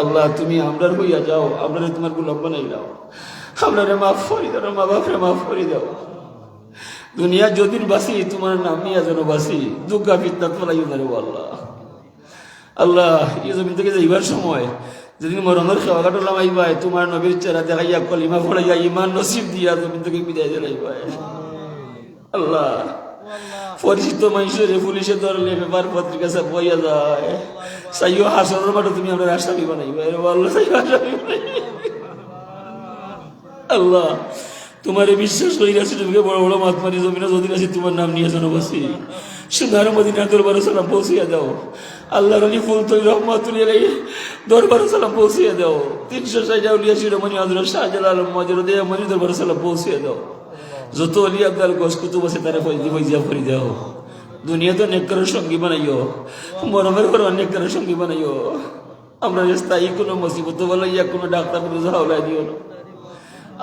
আল্লাহ তুমি আমরার হইয়া যাও, আমরা তোমার গুলাম বানাই দাও, আমরা মাফ করি দাও, মা বাপরে মাফ করি দাও। দুনিয়া যদিন বাসি তোমার নাম নিয়ে যেন বাসি, দুর্গা ফিতনা তোলাইও না রে আল্লাহ। আল্লাহ এই জমিন থেকে যাইবার সময় যেদিন মরণের খেওয়া কাটলাম আইবাই, তোমার নবীর চেহারা দেখাইয়া কলিমা পড়াইয়া ইমান নসিব দিয়া জমিন থেকে বিদায় দিলাইবাই। আল্লাহ পরিচিত মানুষের পুলিশে ধরলে পেপার পত্রিকা সব বইয়া যায়, সাইও হাসরের মাঠে তুমি আমরা আসামি বানাইবাই রে আল্লাহ। সাইও আসামি আল্লাহ তোমার বিশ্বাস করিয়া সেটাকে বড় বড় মাতমারি জমিনে যদি আছে তোমার নাম নিয়ে যেন বাসি, সুন্দর মদিনা দরবার সালাম পৌঁছিয়া দাও। আল্লাহর আলী ফুল তৈরি রহমাতুল্লাহ আলাইহি দরবার সালাম পৌঁছিয়া দাও। 360 আউলিয়া শিরোমণি হযরত শাহজালাল মজরুদে মনি দরবার সালাম পৌঁছিয়া দাও। যত অলি আব্দাল গোস কুতুব আছে তারা ফয়জা করে দাও। দুনিয়া তো নেককারের সঙ্গী বানাইও, মরমের পর নেককারের সঙ্গী বানাইও। আমরা স্থায়ী কোনো মুসিবত বলাইয়া কোনো ডাক্তার হাওলাই দিও না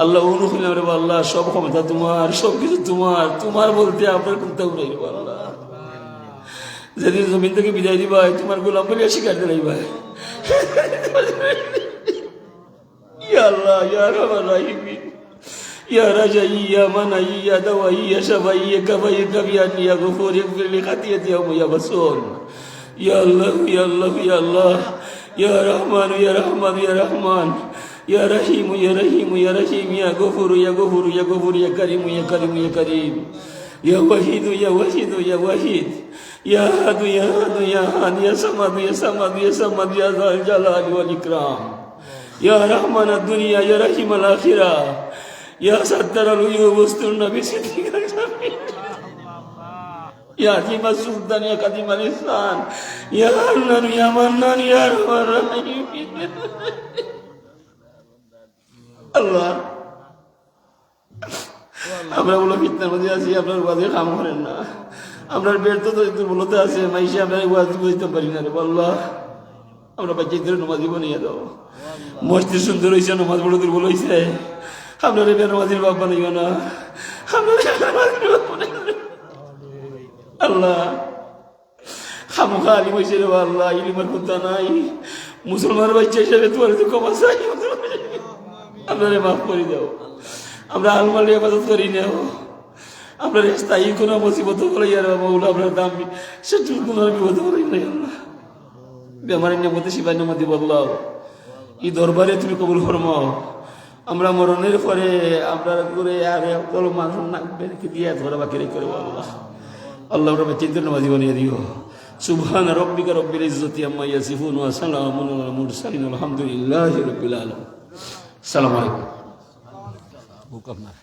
আল্লাহ। অনুকূলে রে আল্লাহ সব ক্ষমতা তোমার, সব কিছু তোমার, তোমার বলতে আপনার কোনটাও নেই আল্লাহ। যেদিন জমিন থেকে বিদায় দিবাই তোমার গোলাম বলিয়া শিকার দিলাই ভাই। ইয়া আল্লাহ ইয়া রাহমান রাহিমিন ইয়া রাজাই ইয়া মানাই ইয়া দাওয়াই ইয়া শাফাই ইয়া কাফাই কাবিয়ান ইয়া গফুর ইগফির লি খাতিয়াতি ইয়া বাসুর। ইয়া আল্লাহ ইয়া আল্লাহ ইয়া আল্লাহ ইয়া রহমান ইয়া রহমান ইয়া রহমান ইয়া রহিম ইয়া রহিম ইয়া রহিম ইয়া গফুর ইয়া গফুর ইয়া গফুর ইয়া করিম ইয়া করিম ইয়া করিম ইয়া ওয়াহিদ ইয়া ওয়াহিদ ইয়া ওয়াহিদ ইয়া হাদ ইয়া হাদ ইয়া হাদ ইয়া সামাদ ইয়া সামাদ ইয়া সামাদ ইয়া যাল জালাল ওয়াল ইকরাম ইয়া রহমান আদ-দুনিয়া ইয়া রহিম আল-আখিরাহ ইয়া সাত্তার আল-উয়ুব ওয়াস্তুর নবী সিদ্দিক আল-জামিল ইয়া আজিম আস-সুলতান ইয়া কাদিম আল-ইহসান ইয়া হান্নান ইয়া মান্নান ইয়া রহমান রহিম। আল্লাহ আমরা বলো ফিতনার মধ্যে আছি, আপনার ওয়াজে কাম করেন না, আপনার বের তো দুর্বলতা আছে, মাইসে আমরা ওয়াজ বুঝতে পারি না রে আল্লাহ। আমরা বাচ্চাদের নমাজি বানিয়ে দাও। মসজিদ সুন্দর হয়েছে, নমাজ বড় দুর্বল হয়েছে, আপনার বেনামাজির বাপ বানাইও না, আল্লাহ। খামোখা আলিম হয়েছে রে আল্লাহ, ইলিমের কথা নাই, মুসলমানের বাচ্চা হিসাবে তোমার তো ক্ষমা চাই, আপনারে মাফ করে দাও। আমরা আলমালি আবাদত করি নেও, আপনার স্থায়ী কোনো মুসিবত বলে মৌলা আপনার দাম সেটুকু কোনো বিপদ বলাই নাই আল্লাহ। বেমারের নামতে শিবাই নামতে বদলাও, এই দরবারে তুমি কবুল ফরমাও। আমরা মরণের পরে আপনার করে আর মানুষ রেখে দিয়ে ধরা বাকি রেখে আল্লাহ। আল্লাহ আমরা চিন্তা নামাজি বানিয়ে দিও। সুবহান রাব্বিকা রব্বিল ইজ্জতি আম্মা ইয়াসিফুন ওয়া সালামুন আলাল মুরসালিন আলহামদুলিল্লাহি রাব্বিল আলামিন। আসসালামু আলাইকুম। বুক আপনার